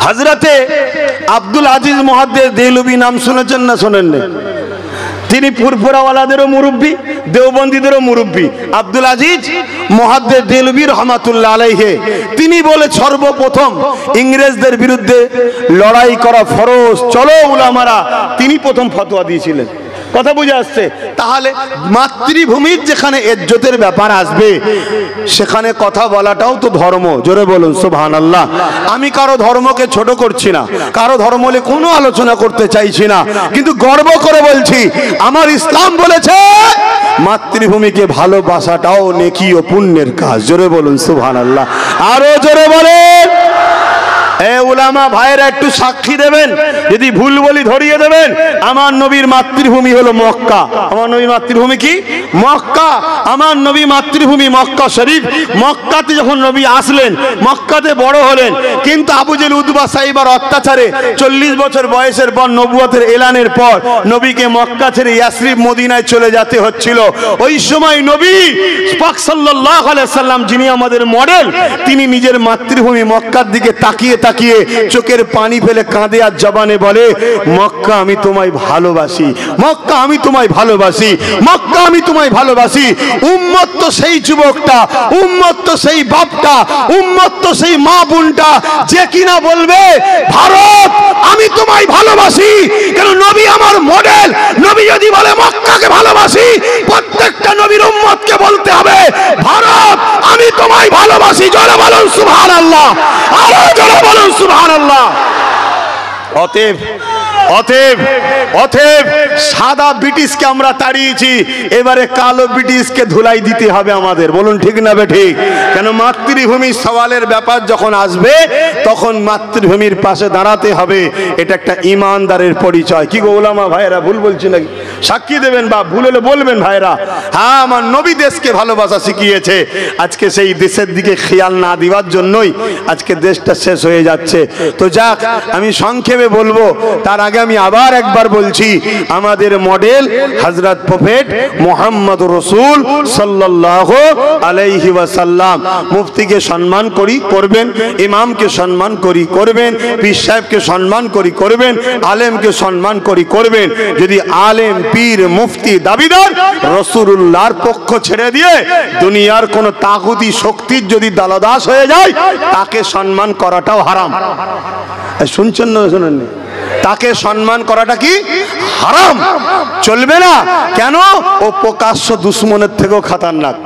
হযরতে আব্দুল আজিজ মুহাদ্দিস দেহলভী নাম শুনেছেন না শোনেন না? তিনি ফুরফুরাওয়ালাদেরও মুরব্বী, দেওবন্দীদেরও মুরব্বী। আব্দুল আজিজ মুহাদ্দিস দেহলভী রাহমাতুল্লাহ আলাইহি, তিনি বলে সর্বপ্রথম ইংরেজদের বিরুদ্ধে লড়াই করা ফরজ, চলো উলামারা, তিনি প্রথম ফতোয়া দিয়েছিলেন। কথা বুঝে আসছে? তাহলে মাতৃভূমির যেখানে ইজ্জতের ব্যাপার আসবে সেখানে কথা বলাটাও তো ধর্ম। জোরে বলুন সুবহানাল্লাহ। আমি কারো ধর্মকে ছোট করছি না, কারো ধর্ম নিয়ে কোনো আলোচনা করতে চাইছি না, কিন্তু গর্ব করে বলছি আমার ইসলাম বলেছে মাতৃভূমিকে ভালোবাসাটাও নেকি ও পুণ্যের কাজ। জোরে বলুন সুবহানাল্লাহ, আরো জোরে বলেন। এ উলামা ভাইরা একটু সাক্ষী দেবেন, যদি ভুল বলি ধরিয়ে দেবেন। আমার নবীর মাতৃভূমি হলো মক্কা। আমার নবীর মাতৃভূমি কি? মক্কা। আমার নবী মাতৃভূমি মক্কা শরীফ। মক্কাতে যখন নবী আসলেন, মক্কাতে বড় হলেন, কিন্তু আবু জেহেল উতবা সাইবার অত্যাচারে 40 বছর বয়সের পর নবুয়তের এলানের পর নবীকে মক্কা ছেড়ে ইয়াসরিব মদিনায় চলে যেতে হচ্ছিল। ওই সময় নবী পাক সাল্লাল্লাহু আলাইহি সাল্লাম, যিনি আমাদের মডেল, তিনি নিজের মাতৃভূমি মক্কার দিকে তাকিয়ে তাকিয়ে চোখের পানি ফেলে কাঁদে আর জবানে বলে, মক্কা আমি তোমায় ভালোবাসি, মক্কা আমি তোমায় ভালোবাসি, মক্কা আমি তোমায় ভালোবাসি। উম্মত তো সেই যুবকটা, উম্মত তো সেই বাপটা, উম্মত তো সেই মা বোনটা যে কিনা বলবে, ভারত আমি তোমায় ভালোবাসি। কেন? নবী আমার মডেল। নবী যদি বলে মক্কাকে ভালোবাসি, প্রত্যেকটা নবীর উম্মতকে বলতে হবে, ভারত আমি তোমায় ভালোবাসি। জোরে বলুন সুবহানাল্লাহ, আরো জোরে বলুন সুবহানাল্লাহ। অতএব অতএব অতএব সাদা ব্রিটিশকে আমরা তাড়িয়েছি, এবারে কালো ব্রিটিশকে ধুলাই দিতে হবে আমাদের। বলুন ঠিক না বে ঠিক? কেন? মাতৃভূমির সওয়ালের ব্যাপার যখন আসবে, তখন মাতৃভূমির পাশে দাঁড়াতে হবে। এটা একটা ইমানদারের পরিচয়। কি গো ওলামা ভাইরা, ভুল বলছি নাকি? সাক্ষী দেবেন বা ভুল হলে বলবেন ভাইরা। হ্যাঁ, আমার নবী দেশকে ভালোবাসা শিখিয়েছে। আজকে সেই দেশের দিকে খেয়াল না দেওয়ার জন্যই আজকে দেশটা শেষ হয়ে যাচ্ছে। তো যাক, আমি সংক্ষেপে বলবো, তার আগে আমি আবার একবার বলছি, আমাদের মডেল হযরত প্রফেট মুহাম্মদ রাসূল সাল্লাল্লাহু আলাইহি ওয়াসাল্লাম। মুফতিকে সম্মান করি করবেন, ইমামকে সম্মান করি করবেন, পীর সাহেবকে সম্মান করি করবেন, আলেমকে সম্মান করি করবেন। যদি আলেম, পীর, মুফতি দাবিদার রাসূলুল্লাহর পক্ষ ছেড়ে দিয়ে দুনিয়ার কোন তাগুতি শক্তির যদি দালদাস হয়ে যায়, তাকে সম্মান করাটাও হারাম। শুনছেন না শুনেননি? তাকে সম্মান করাটা কি হারাম, চলবে না। কেন? ও প্রকাশ্য দুশ্মনের থেকেও খতরনাক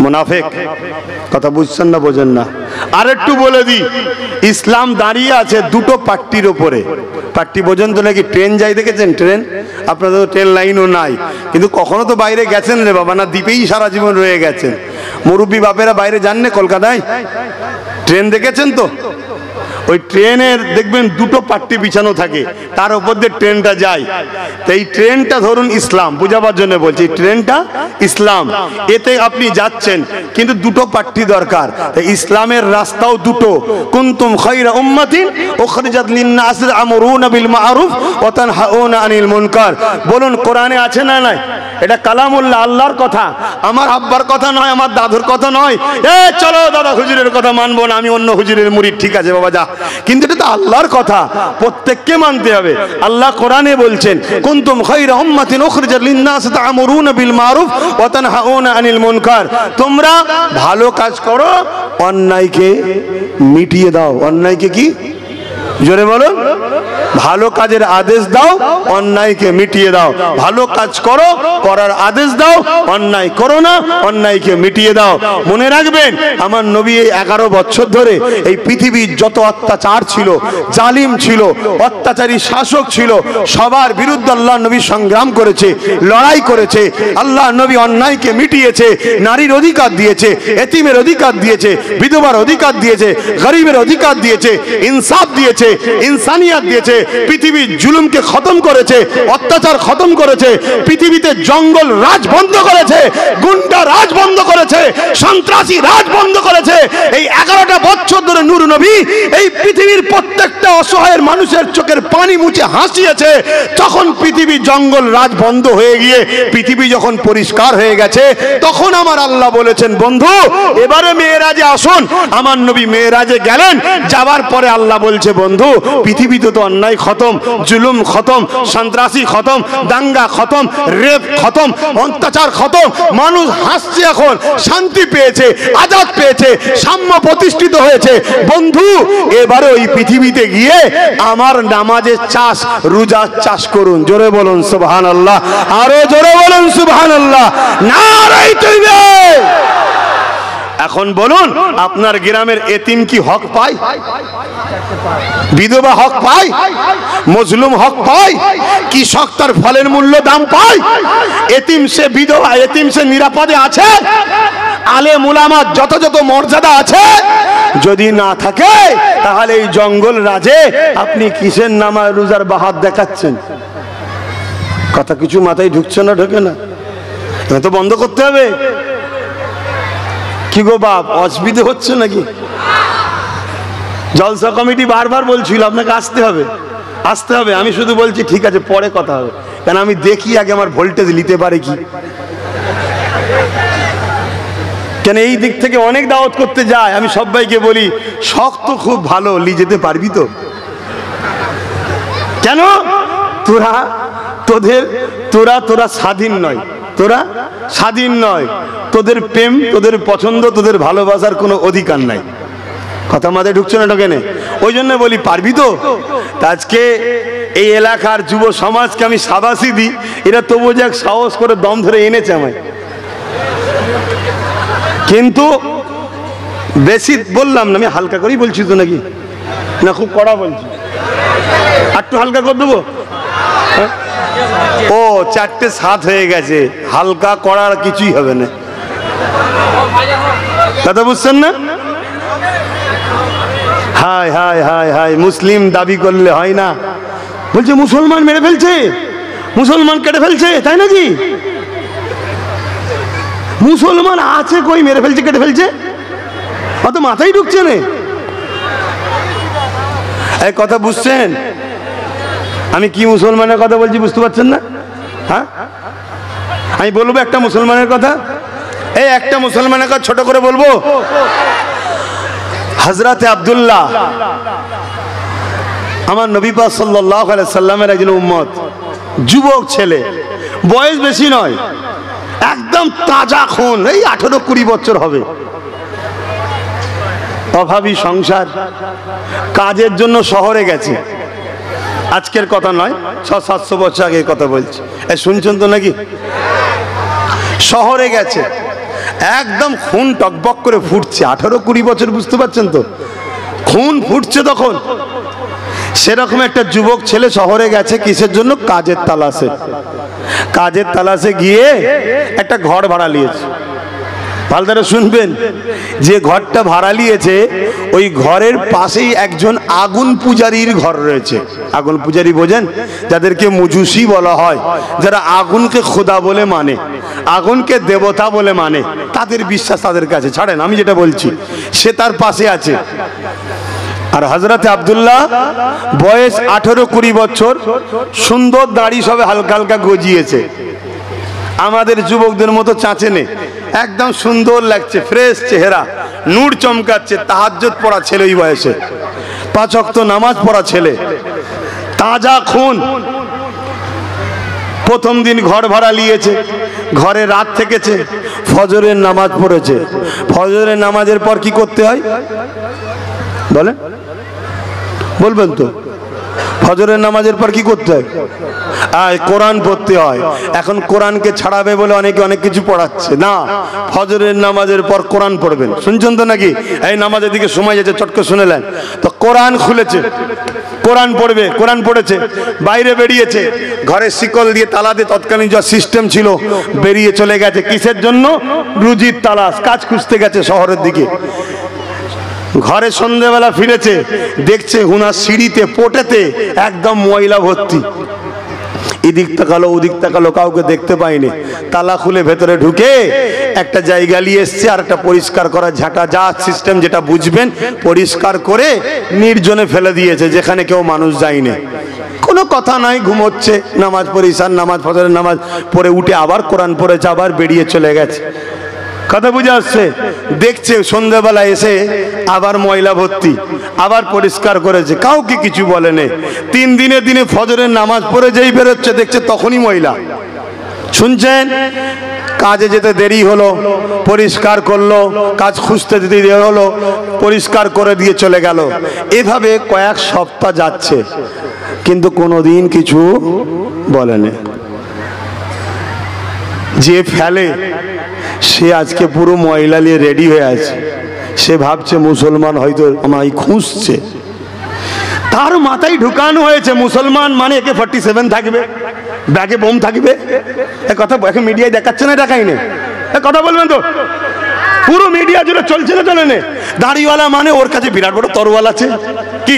মুনাফিক। কথা বুঝছেন না? বোঝেন না? আর একটু বলে দিই, ইসলাম দাঁড়িয়ে আছে দুটো পাট্টির উপরে। পাট্টি বোঝেন তো নাকি? ট্রেন যাই দেখেছেন? ট্রেন, আপনাদের তো ট্রেন লাইনও নাই, কিন্তু কখনো তো বাইরে গেছেন রে বাবা? না দ্বীপেই সারা জীবন রয়ে গেছেন? মুরব্বী বাপেরা বাইরে যান না কলকাতায়? ট্রেন দেখেছেন তো? ওই ট্রেনের দেখবেন দুটো পাট্টি বিছানো থাকে, তার উপর দিয়ে ট্রেনটা যায়। তো এই ট্রেনটা ধরুন ইসলাম, বুঝাবার জন্য বলছি, ট্রেনটা ইসলাম, এতে আপনি যাচ্ছেন, কিন্তু দুটো পাট্টি দরকার। ইসলামের রাস্তাও দুটো। কুনতুম খায়রা উম্মাতিন উখরিজাত লিন-নাস তা'মুরুনা বিল মা'রুফ ওয়া তানহাউনা আনিল মুনকার। বলুন কোরআনে আছে না নাই? এটা কালামুল্লাহ, আল্লাহর কথা, আমার আব্বার কথা নয়, আমার দাদুর কথা নয়। চলো দাদা হুজুরের কথা মানবো না, আমি অন্য হুজুরের মুরিদ। ঠিক আছে বাবা, যা। কিন্তু এটা তো আল্লাহর কথা, প্রত্যেককে মানতে হবে। আল্লাহ কোরআনে বলছেন, কুনতুম খায়রা উম্মাতিন উখরিজাত লিন-নাস তা'মুরুনা বিল মা'রুফ ওয়া তানহাউনা আনিল মুনকার। তোমরা ভালো কাজ করো, অন্যায়কে মিটিয়ে দাও। অন্যায়কে কি? জোরে বলুন। ভালো কাজের আদেশ দাও, অন্যায়কে মিটিয়ে দাও। ভালো কাজ করো, করার আদেশ দাও, অন্যায় করো না, অন্যায়কে মিটিয়ে দাও। মনে রাখবেন, আমার নবী এই 11 বছর ধরে এই পৃথিবীর যত অত্যাচার ছিল, জালিম ছিল, অত্যাচারী শাসক ছিল, সবার বিরুদ্ধে আল্লাহ নবী সংগ্রাম করেছে, লড়াই করেছে। আল্লাহ নবী অন্যায়কে মিটিয়েছে, নারীর অধিকার দিয়েছে, এতিমের অধিকার দিয়েছে, বিধবার অধিকার দিয়েছে, গরিবের অধিকার দিয়েছে, ইনসাফ দিয়েছে, ইনসানিয়াত দিয়েছে। পৃথিবীর জুলুমকে খতম করেছে, অত্যাচার খতম করেছে। পৃথিবীতে জঙ্গল রাজ বন্ধ করেছে, গুন্ডা রাজ বন্ধ করেছে, সন্ত্রাসী রাজ বন্ধ করেছে। এই 11টা বছর ধরে নূর নবী এই পৃথিবীর প্রত্যেকটা অসহায়ের মানুষের চোখের পানি মুছে হাসিয়েছে। তখন পৃথিবী জঙ্গল রাজ বন্ধ হয়ে গিয়ে পৃথিবী যখন পরিষ্কার হয়ে গেছে, তখন আমার আল্লাহ বলেছেন, বন্ধু এবারে মেয়েরাজে আসুন। আমার নবী মেয়েরাজে গেলেন, যাবার পরে আল্লাহ বলছে, বন্ধু পৃথিবীতে তো অন্যায় খতম, জুলুম খতম, সন্ত্রাসী খতম, দাঙ্গা খতম, রেপ খতম, অত্যাচার খতম। মানুষ হাসছে, এখন শান্তি পেয়েছে, আজাদ পেয়েছে, সাম্য প্রতিষ্ঠিত হয়েছে। বন্ধু এবারে ওই পৃথিবীতে গিয়ে আমার নামাজের চাষ, রোজার চাষ করুন। জোরে বলুন সুবহানাল্লাহ, আরো জোরে বলুন সুবহানাল্লাহ, নারায়ে তাকবীর। এখন বলুন, আপনার গ্রামের এতিম কি হক পায়? বিধবা হক পায়? মজলুম হক পায়? কৃষক তার ফলের মূল্য দাম পায়? এতিম সে বিধবা, এতিম সে নিরাপদে আছে? আলেম উলামা যত যত মর্যাদা আছে যদি না থাকে তাহলে এই জঙ্গল রাজে আপনি কিসের নামাজ রোজার বাহাত দেখাচ্ছেন? কথা কিছু মাথায় ঢুকছে না, ঢোকে না? এটা তো বন্ধ করতে হবে। কি গো বাপ, অসুবিধে হচ্ছে নাকি? জলসা কমিটি বারবার বলছিল আপনাকে আসতে হবে, আসতে হবে। আমি শুধু বলছি ঠিক আছে পরে কথা হবে, কেন আমি দেখি আগে আমার ভোল্টেজ নিতে পারে কি। কেন এই দিক থেকে অনেক দাওয়াত করতে যায়, আমি সবাইকে বলি শক্ত খুব ভালো লি যেতে পারবি তো? কেন তোরা তোরা স্বাধীন নয়, তোরা স্বাধীন নয়, তোদের প্রেম, তোদের পছন্দ, তোদের ভালোবাসার কোনো অধিকার নাই। কথা মাথায় ঢুকছে না, ঢোকে না? ওই জন্য বলি পারবি তো? আজকে এই এলাকার যুব সমাজকে আমি সাবাসি দিই, এরা তবু যাক সাহস করে দম ধরে এনেছে আমায়। কিন্তু বেশি বললাম না, আমি হালকা করেই বলছি তো, নাকি না খুব কড়া বলছি? একটু হালকা করে দেবো? ও 4:07 হয়ে গেছে, হালকা করার কিছুই হবে না। কথা বুঝছেন না? হায় হায় হায় হায়, মুসলিম দাবি করলে হয় না। বলছে মুসলমান মেরে ফেলছে, মুসলমান কেটে ফেলছে, তাই নাকি? মুসলমান আছে কই মেরে ফেলছে কেটে ফেলছে? অত মাথায় ঢুকছে না। এই কথা বুঝছেন? আমি কি মুসলমানের কথা বলছি বুঝতে পারছেন না? হ্যাঁ, আমি বলবো একটা মুসলমানের কথা, এই একটা মুসলমানের কথা ছোট করে বলবো। হযরতে আব্দুল্লাহ আমার নবী পাক সাল্লাল্লাহু আলাইহি সাল্লামের একজন উম্মত, যুবক ছেলে, বয়স বেশি নয়, একদম তাজা খুন, এই 18-20 বছর হবে। অভাবী সংসার, কাজের জন্য শহরে গেছে। আজকের কথা নয়, 600-700 বছর আগের কথা বলছি। শুনছেন তো নাকি? শহরে গেছে, একদম খুন টকবক করে ফুটছে। 18-20 বছর, বুঝতে পারছেন তো? খুন ফুটছে তখন। সেরকম একটা যুবক ছেলে শহরে গেছে কিসের জন্য? কাজের তালাশে। কাজের তালাশে গিয়ে একটা ঘর ভাড়া নিয়েছে। ভালো করে শুনবেন, যে ঘরটা ভাড়া নিয়েছে ওই ঘরের পাশেই একজন আগুন পূজারীর ঘর রয়েছে। আগুন পূজারী বোঝেন? যাদেরকে মুজুসি বলা হয়, যারা আগুনকে খোদা বলে মানে, আগুনকে দেবতা বলে মানে, তাদের বিশ্বাস তাদের কাছে। ছাড়েন, আমি যেটা বলছি, সে তার পাশে আছে। আর হযরতে আব্দুল্লাহ বয়স 18-20 বছর, সুন্দর দাড়ি সবে হালকা হালকা গজিয়েছে, আমাদের যুবকদের মতো চাঁচে নেই, একদম সুন্দর লাগছে, ফ্রেশ চেহারা, নূর চমকাচ্ছে। তাহাজ্জুদ পড়া ছেলে ওই বয়সে, 5 ওয়াক্ত নামাজ পড়া ছেলে, তাজা খুন। প্রথম দিন ঘর ভাড়া নিয়েছে, ঘরে রাত থেকেছে, ফজরের নামাজ পড়েছে। ফজরের নামাজের পর কি করতে হয় বলেন? বলবেন তো? ফজরের নামাজের পর কি করতে হয়? কোরআন পড়তে হয়। এখন কোরআনকে ছাড়াবে বলে অনেকে অনেক কিছু পড়াচ্ছে না। ফজরের নামাজের পর কোরআন পড়বেন। শুনছেন তো নাকি? এই নামাজের দিকে সময় যাচ্ছে, চটকে শুনেলেন তো। কোরআন খুলেছে, কোরআন পড়বে, কোরআন পড়েছে, বাইরে বেরিয়েছে, ঘরের শিকল দিয়ে তালা দিয়ে তৎকালীন যা সিস্টেম ছিল, বেরিয়ে চলে গেছে। কিসের জন্য? রুজির তালাশ, কাজ খুঁজতে গেছে শহরের দিকে। ঘরে সন্ধ্যেবেলা ফিরেছে, দেখছে হুনার সিঁড়িতে পোটেতে একদম ময়লা ভর্তি। এদিক তাকালো ওদিক তাকালো, কাউকে দেখতে পাইনি। তালা খুলে ভেতরে ঢুকে একটা জায়গা নিয়ে এসছে, আর একটা পরিষ্কার করা ঝাঁটা, যা সিস্টেম যেটা বুঝবেন, পরিষ্কার করে নির্জনে ফেলে দিয়েছে, যেখানে কেউ মানুষ যায়নি। কোনো কথা নাই, ঘুমোচ্ছে। নামাজ পড়িসার নামাজ, ফজরের নামাজ পড়ে উঠে আবার কোরআন পড়েছে, আবার বেরিয়ে চলে গেছে। কথা বুঝে আসছে? দেখছে সন্ধ্যাবেলা এসে আবার ময়লা ভর্তি, আবার পরিষ্কার করেছে, কাউকে কিছু বলেনি। 3 দিনে দিনে ফজরের নামাজ পড়ে যেই বেরোচ্ছে, দেখছে তখনই ময়লা। শুনছেন? কাজে যেতে দেরি হলো, পরিষ্কার করলো, কাজ খুঁজতে দেরি হলো, পরিষ্কার করে দিয়ে চলে গেল। এভাবে কয়েক সপ্তাহ যাচ্ছে, কিন্তু কোনোদিন কিছু বলেনি। যে ফেলে সে আজকে পুরো ময়লা নিয়ে রেডি হয়ে আছে। সে ভাবছে মুসলমান হয়তো আমায় খুঁজছে। তার মাথায় ঢুকানো হয়েছে মুসলমান মানে AK-47 থাকবে, ব্যাগে বোম থাকবে। এ কথা এখন মিডিয়ায় দেখাচ্ছে না, দেখাই না? কথা বলবেন তো? পুরো মিডিয়া জুড়ে চলছে না, চলে নে দাড়িওয়ালা মানে ওর কাছে বিরাট বড় তরোয়াল আছে, কি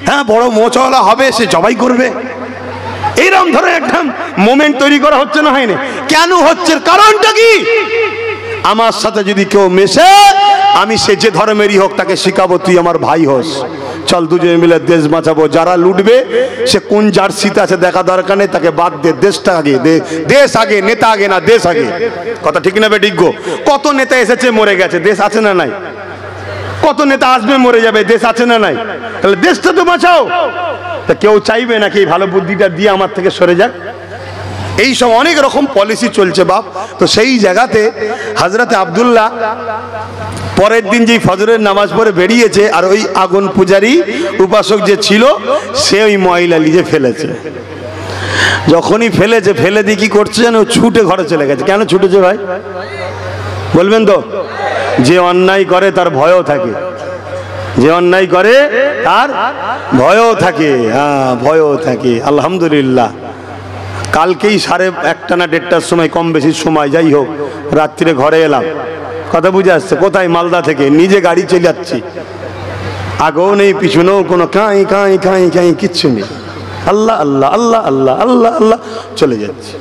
হ্যাঁ বড় মোচওয়ালা হবে, সে জবাই করবে। এইরকম ধরে একটা মোমেন্ট তৈরি করা হচ্ছে না, হয়নি? কেন হচ্ছে? কারণটা কি? আমার সাথে যদি কেউ মেশে, আমি সে যে ধর্মেরই হোক তাকে শিখাবো, তুই আমার ভাই হোস, চল দুজনে মিলে দেশ বাঁচাবো। যারা লুটবে সে কোন জার্সিতে আছে দেখা দরকার নেই, তাকে বাদ দে, দেশটা আগে, দেশ আগে, নেতা আগে না, দেশ আগে। কথা ঠিক না বেঠিক গো? কত নেতা এসেছে মরে গেছে, দেশ আছে না নাই? কত নেতা আসবে মরে যাবে, দেশ আছে না নাই? তাহলে দেশটা তো বাঁচাও। তা কেউ চাইবে নাকি ভালো বুদ্ধিটা দিয়ে আমার থেকে সরে যাক? এই সব অনেক রকম পলিসি চলছে বাপ। তো সেই জায়গাতে হযরতে আব্দুল্লাহ পরের দিন যেই ফজরের নামাজ পড়ে বেরিয়েছে, আর ওই আগুন পূজারী উপাসক যে ছিল সে ওই ময়লা লিজে ফেলেছে। যখনই ফেলেছে, ফেলে দিয়ে কি করছে যেন, ছুটে ঘরে চলে গেছে। কেন ছুটেছে ভাই বলবেন তো? যে অন্যায় করে তার ভয়ও থাকে, যে অন্যায় করে তার ভয়ও থাকে, হ্যাঁ ভয়ও থাকে। আলহামদুলিল্লাহ কালকেই 1:30 না 1:30টার সময়, কম বেশি সময় যাই হোক, রাত্রিরে ঘরে এলাম। কথা বুঝে আসছে? কোথায়? মালদা থেকে। নিজে গাড়ি চলে যাচ্ছি, আগেও নেই পিছনেও কোনো কাঁই কাঁই কাঁই কাঁই কিচ্ছু নেই। আল্লাহ আল্লাহ আল্লাহ আল্লাহ আল্লাহ আল্লাহ চলে যাচ্ছে।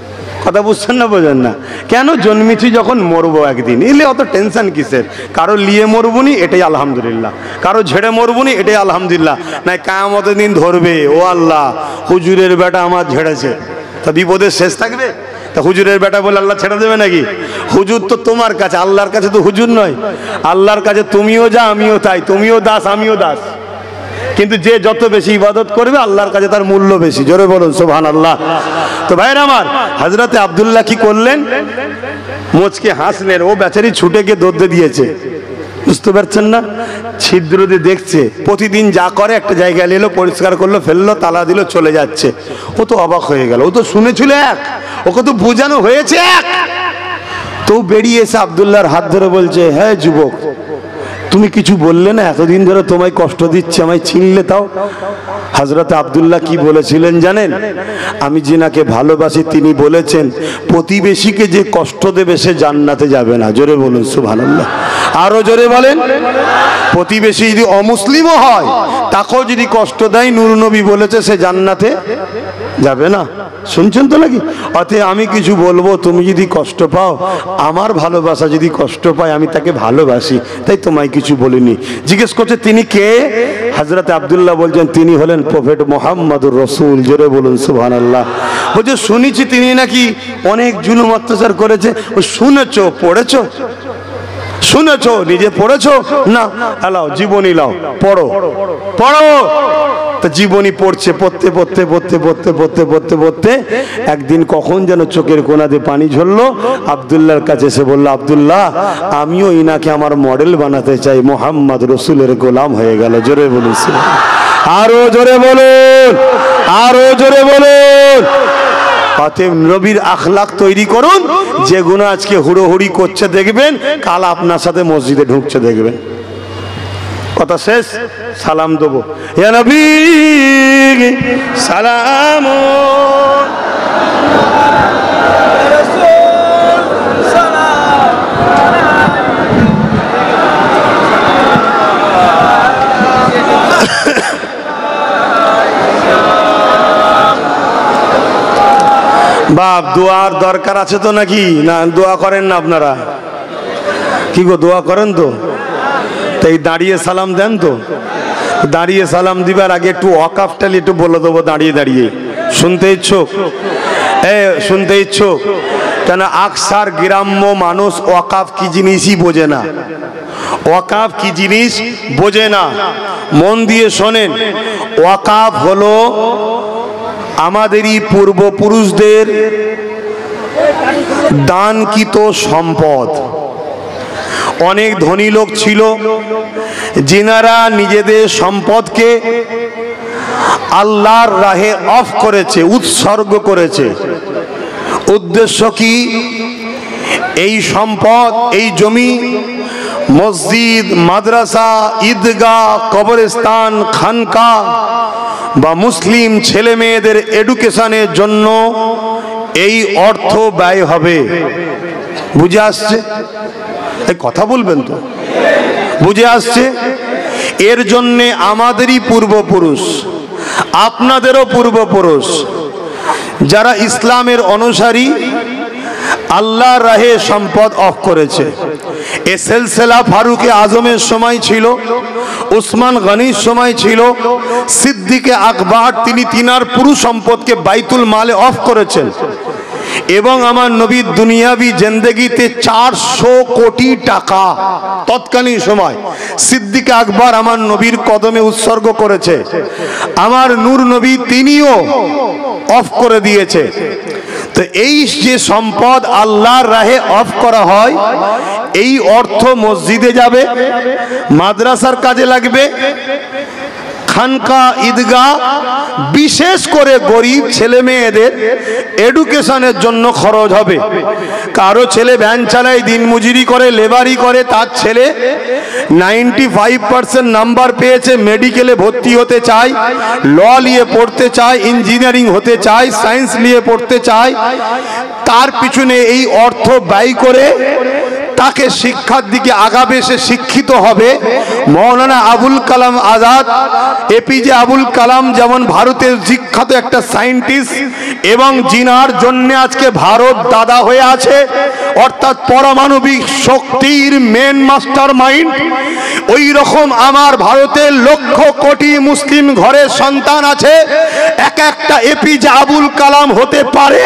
কথা বুঝছেন না? বোঝেন না? কেন? জন্মেছি যখন, মরবো একদিন, এলে অত টেনশন কিসের? কারো লিয়ে মরবুনি, এটাই আলহামদুলিল্লাহ। কারো ঝেড়ে মরবুনি, এটাই আলহামদুলিল্লাহ। নাই কিয়ামতের দিন ধরবে, ও আল্লাহ হুজুরের বেটা আমার ঝেড়েছে, তা বিপদের শেষ থাকবে? তা হুজুরের বেটা বলে আল্লাহ ছেড়ে দেবে নাকি? হুজুর তো তোমার কাছে, আল্লাহর কাছে তো হুজুর নয়। আল্লাহর কাছে তুমিও যা, আমিও তাই, তুমিও দাস আমিও দাস। কিন্তু যে যত বেশি ইবাদত করবে আল্লাহর কাছে তার মূল্য বেশি। জোরে বলুন সুবহানাল্লাহ। তো ভাইরা আমার, হযরতে আব্দুল্লাহ কি করলেন? মুচকে হাসলেন। ও বেচারি ছুটে গিয়ে দৌড়ে দিয়েছে, বুঝতে পারছেন না? ছিদ্র দিয়ে দেখছে, প্রতিদিন যা করে একটা জায়গায় এলো, পরিষ্কার করলো, ফেললো, তালা দিল, চলে যাচ্ছে। ও তো অবাক হয়ে গেল, ও তো শুনেছিল এক, ওকে তো বোঝানো হয়েছে এক। তো বেরিয়ে এসে আব্দুল্লাহর হাত ধরে বলছে, হ্যাঁ যুবক, তুমি কিছু বললে না, এতদিন ধরে তোমায় কষ্ট দিচ্ছে, আমায় চিনলে তাও? হযরত আব্দুল্লাহ কি বলেছিলেন জানেন? আমি যিনাকে ভালোবাসি তিনি বলেছেন, প্রতিবেশীকে যে কষ্ট দেবে সে জান্নাতে যাবে না। জোরে বলুন সুবহানাল্লাহ। আরো জোরে বলেন। প্রতিবেশী যদি অমুসলিমও হয়, তাকেও যদি কষ্ট দেয়, নূর নবী বলেছে সে জান্নাতে যাবে না। শুনছেন তো নাকি? অতএব আমি কিছু বলবো, তুমি যদি কষ্ট পাও, আমার ভালোবাসা যদি কষ্ট পায়, আমি তাকে ভালোবাসি, তাই তোমায় কিছু বলিনি। জিজ্ঞেস করছে তিনি কে? হযরত আব্দুল্লাহ বলছেন তিনি হলেন প্রফেট মুহাম্মদুর রাসূল। জোরে বলুন সুবহানাল্লাহ। বলছে শুনেছি তিনি নাকি অনেক জুলুম অত্যাচার করেছে। ও শুনেছো, পড়েছো? শুনেছো, নিজে পড়েছো? না, এলাও জীবনী লাও, পড়ো পড়ো। তো জীবনী পড়ছে, পড়তে পড়তে পড়তে পড়তে পড়তে পড়তে পড়তে একদিন কখন যেন চোখের কোনা দিয়ে পানি ঝরলো। আব্দুল্লাহর কাছে এসে বললো, আব্দুল্লাহ আমিও ইনাকে আমার মডেল বানাতে চাই, মুহাম্মদ রসুলের গোলাম হয়ে গেল। জোরে বলুন, আরো জোরে বলুন, আরো জোরে বলুন। অতএব নবীর আখলাক তৈরি করুন। যেগুলো আজকে হুড়োহুড়ি করছে দেখবেন, কাল আপনার সাথে মসজিদে ঢুকছে দেখবেন। কথা শেষ, সালাম দেবো, ইয়া নবী সালাম। বাপ দোয়ার দরকার আছে তো নাকি? না দোয়া করেন না আপনারা? কি গো, দোয়া করেন তো? তাই দাঁড়িয়ে সালাম দেন তো? দাঁড়িয়ে সালাম দিবার আগে একটু ওয়াকাফটা একটু বলে দেবো দাঁড়িয়ে দাঁড়িয়ে। শুনতে ইচ্ছুক? শুনতে ইচ্ছুক? কেন আকসার গ্রাম্য মানুষ ওয়াকাফ কি জিনিসই বোঝে না। ওয়াকাফ কি জিনিস বোঝে না। মন দিয়ে শোনেন, ওয়াকাফ হলো আমাদেরই পূর্বপুরুষদের দানকৃত সম্পদ। অনেক ধনী লোক ছিল যিনারা নিজেদের সম্পদকে আল্লাহর রাহে অফ করেছে, উৎসর্গ করেছে। উদ্দেশ্য কি? এই সম্পদ, এই জমি, মসজিদ, মাদ্রাসা, ঈদগাহ, কবরস্থান, খানকা বা মুসলিম ছেলে মেয়েদের এডুকেশনের জন্য এই অর্থ ব্যয় হবে। বুঝে আসছে? এই কথা বলবেন তো? বুঝে আসছে? এর জন্যে আমাদেরই পূর্বপুরুষ, আপনাদেরও পূর্বপুরুষ যারা ইসলামের অনুসারী আল্লাহর রাহে সম্পদ অফ করেছে। এ সিলসিলা ফারুকে আজমের সময় ছিল, উসমান গনির সময় ছিল, সিদ্দিকে আকবর তিনি তিনার পুরো সম্পদকে বাইতুল মালে অফ করেছেন। এবং আমার নবীর দুনিয়াবি জিন্দেগিতে 400 কোটি টাকা তৎকালীন সময় সিদ্দিকে আকবর আমার নবীর কদমে উৎসর্গ করেছে। আমার নূর নবী তিনিও অফ করে দিয়েছে। তো এই যে সম্পদ আল্লাহর রাহে অফ করা হয়, এই অর্থ মসজিদে যাবে, মাদ্রাসার কাজে লাগবে, খানকা ঈদগাহ, বিশেষ করে গরিব ছেলে মেয়েদের এডুকেশনের জন্য খরচ হবে। কারো ছেলে ভ্যান চালায়, দিনমজুরি করে, লেবারি করে, তার ছেলে 95% নাম্বার পেয়েছে, মেডিকেলে ভর্তি হতে চায়, ল নিয়ে পড়তে চায়, ইঞ্জিনিয়ারিং হতে চায়, সায়েন্স নিয়ে পড়তে চায়, তার পিছনে এই অর্থ ব্যয় করে তাকে শিক্ষার দিকে আগাবে, সে শিক্ষিত হবে। মৌলানা আবুল কালাম আজাদ, এপিজে আবুল কালাম যেমন ভারতের বিখ্যাত একটা সায়েন্টিস্ট এবং জিনার জন্য আজকে ভারত দাদা হয়ে আছে, অর্থাৎ পারমাণবিক শক্তির মেন মাস্টার মাইন্ড, ওই রকম আমার ভারতের লক্ষ কোটি মুসলিম ঘরের সন্তান আছে, এক একটা এপিজে আবুল কালাম হতে পারে,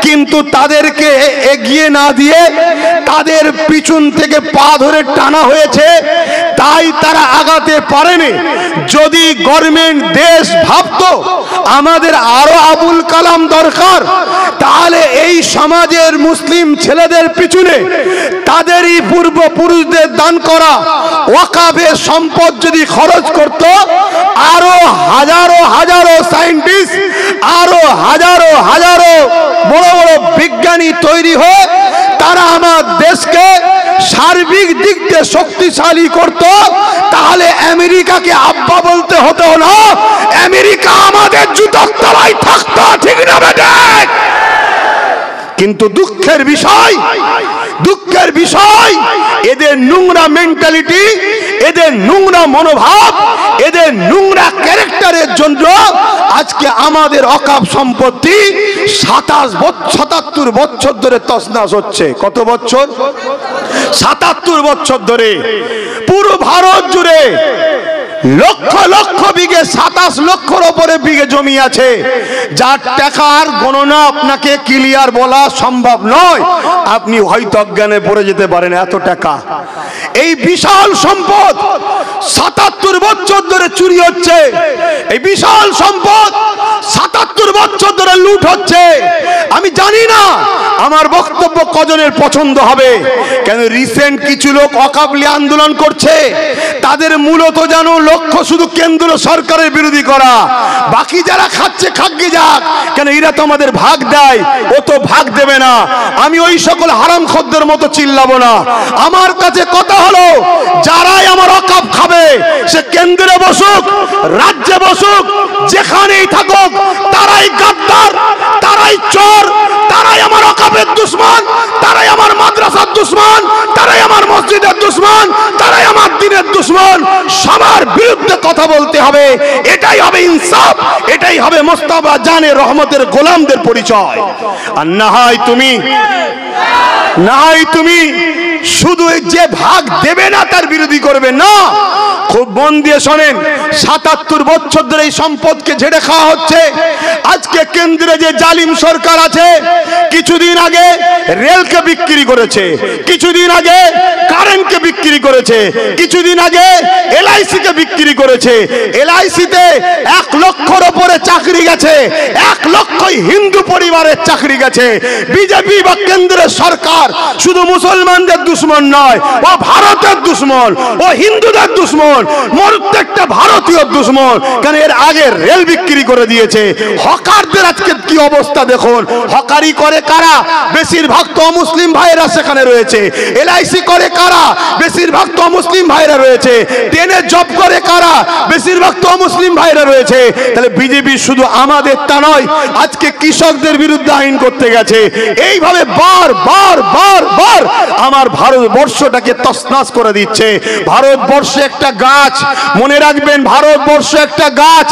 কিন্তু তাদেরকে এগিয়ে না দিয়ে তাদের পিছন থেকে পা ধরে টানা হয়েছে, তাই তারা আগাতে পারেনি। যদি গভর্নমেন্ট দেশ ভাবতো আমাদের আরো আবুল কালাম দরকার, তাহলে এই সমাজের মুসলিম ছেলেদের পিছনে তাদেরই পূর্বপুরুষদের দান করা ওয়াকাফের সম্পদ যদি খরচ করত, আরো হাজারো হাজারো সায়েন্টিস্ট, আরো হাজারো হাজারো বড় বড় বিজ্ঞানী তৈরি হয়ে তারা আমার দেশকে সার্বিক দিক দিয়ে শক্তিশালী করত, তাহলে আমেরিকাকে আব্বা বলতে হতো না, আমেরিকা আমাদের জুতোর তলায় থাকতো, ঠিক না বেটা? কিন্তু দুঃখের বিষয় এদের নোংরা মেন্টালিটি, এদের নোংরা মনোভাব, এদের নোংরা ক্যারেক্টারের জন্য আজকে আমাদের অকাপ সম্পত্তি 77 বছর ধরে তছনছ হচ্ছে। কত বছর? 77 বছর ধরে পুরো ভারত জুড়ে লক্ষ লক্ষ বিঘে, 27 লক্ষর উপরে বিঘে জমি আছে, যার টাকার গণনা আপনাকে ক্লিয়ার বলা সম্ভব নয়। আপনি হয়তো অজ্ঞানে পড়ে যেতে পারেন, এত টাকা। এই বিশাল সম্পদ 77 বছর ধরে চুরি হচ্ছে, এই বিশাল সম্পদ 77 বছর ধরে লুট হচ্ছে। আমি জানি না আমার বক্তব্য কজনের পছন্দ হবে, কেন রিসেন্ট কিছু লোক অকাবলি আন্দোলন করছে, তাদের মূলত জানো লক্ষ্য শুধু কেন্দ্র সরকারের বিরোধী করা। বাকি যারা খাচ্ছে খাগি যাক, কেন এরা তো আমাদের ভাগ দেয়, ও তো ভাগ দেবে না। আমি ওই সকল হারামখোরদের মতো চিল্লাবো না। আমার কাছে কথা হলো, যারাই আমার অকাপ খাবে, সে কেন্দ্রে বসুক, রাজ্যে বসুক, যেখানেই থাকুক, তারাই গাদ্দার, তারাই চোর, তারাই আমার অকাপের দুশমন, তারাই আমার মাদ্রাসার দুশমন, তারাই আমার মসজিদের দুশমন, তারাই আমার দ্বীনের দুশমন। সবার বিরুদ্ধে কথা বলতে হবে, এটাই হবে ইনসাফ, এটাই হবে মোস্তফা জানে রহমতের গোলামদের পরিচয়। আর না হয় তুমি শুধু যে ভাগ দেবে না তার বিরোধী করবে না। খুব মন দিয়ে শোনেন, 77 বছর ধরে এই সম্পদকে ঝেড়ে খাওয়া হচ্ছে। আজকে কেন্দ্রে যে জালিম সরকার আছে, কিছুদিন আগে রেলকে বিক্রি করেছে, কিছুদিন আগে কারেন্টকে বিক্রি করেছে, কিছুদিন আগে LIC কে বিক্রি করেছে। LIC-তে 1 লক্ষর উপরে চাকরি গেছে, 1 লক্ষই হিন্দু পরিবারের চাকরি গেছে। বিজেপি বা কেন্দ্রের সরকার শুধু মুসলমানদের দুশমন নয়, ও ভারতের দুশমন, ও হিন্দুদের দুশমন। প্রত্যেকটা ভারতীয় দুশ্মন। কেন এর আগে রেল বিক্রি করে দিয়েছে। হকারদের আজকে কি অবস্থা দেখুন। হকারি করে কারা? বেশিরভাগ তো মুসলিম ভাইরা সেখানে রয়েছে। এলআইসি করে কারা? বেশিরভাগ তো মুসলিম ভাইরা রয়েছে। ট্রেনে জব করে কারা? বেশিরভাগ তো মুসলিম ভাইরা রয়েছে। তাহলে বিজেপি শুধু আমাদের তা নয়, আজকে কৃষকদের বিরুদ্ধে আইন করতে গেছে। এইভাবে বার বার বার বার আমার ভারতবর্ষটাকে তছনছ করে দিচ্ছে। ভারতবর্ষ একটা গাছ, মনে রাখবেন, ভারতবর্ষ একটা গাছ।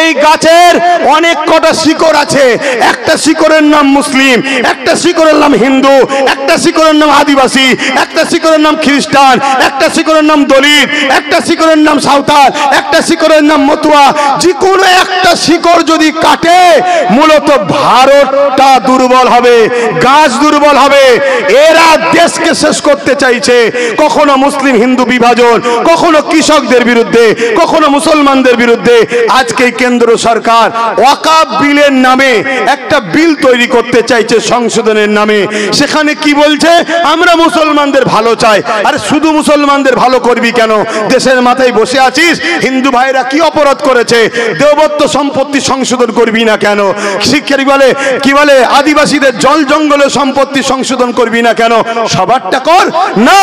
এই গাছের অনেক কটা শিকড় আছে। একটা শিকড়ের নাম মুসলিম, একটা শিকড়ের নাম হিন্দু, একটা শিকড়ের নাম আদিবাসী, একটা শিকড়ের নাম খ্রিস্টান, একটা শিকড়ের নাম দলিত, একটা শিকড়ের নাম সাঁওতাল, একটা শিকড়ের নাম মতুয়া। যে কোনো একটা শিকড় যদি কাটে, মূলত ভারতটা দুর্বল হবে, গাছ দুর্বল হবে। এরা দেশকে শেষ করতে চাইছে। কখনো মুসলিম হিন্দু বিভাজন, কখনো কৃষকদের বিরুদ্ধে, কখনো মুসলমানদের বিরুদ্ধে। আজকে কেন্দ্র সরকার ওয়াকফ বিলের নামে একটা বিল তৈরি করতে চাইছে সংশোধনের নামে। সেখানে কি বলছে? আমরা মুসলমানদের ভালো চাই। আরে শুধু মুসলমানদের ভালো করবি কেন? দেশের মাথায় বসে আছিস, হিন্দু ভাইরা কি অপরাধ করেছে? দেবত্ব সম্পত্তি সংশোধন করবি না কেন? শিক্ষার বলে কি বলে আদিবাসীদের জল জঙ্গলের সম্পত্তি সংশোধন করবি না কেন? সবারটা কর না।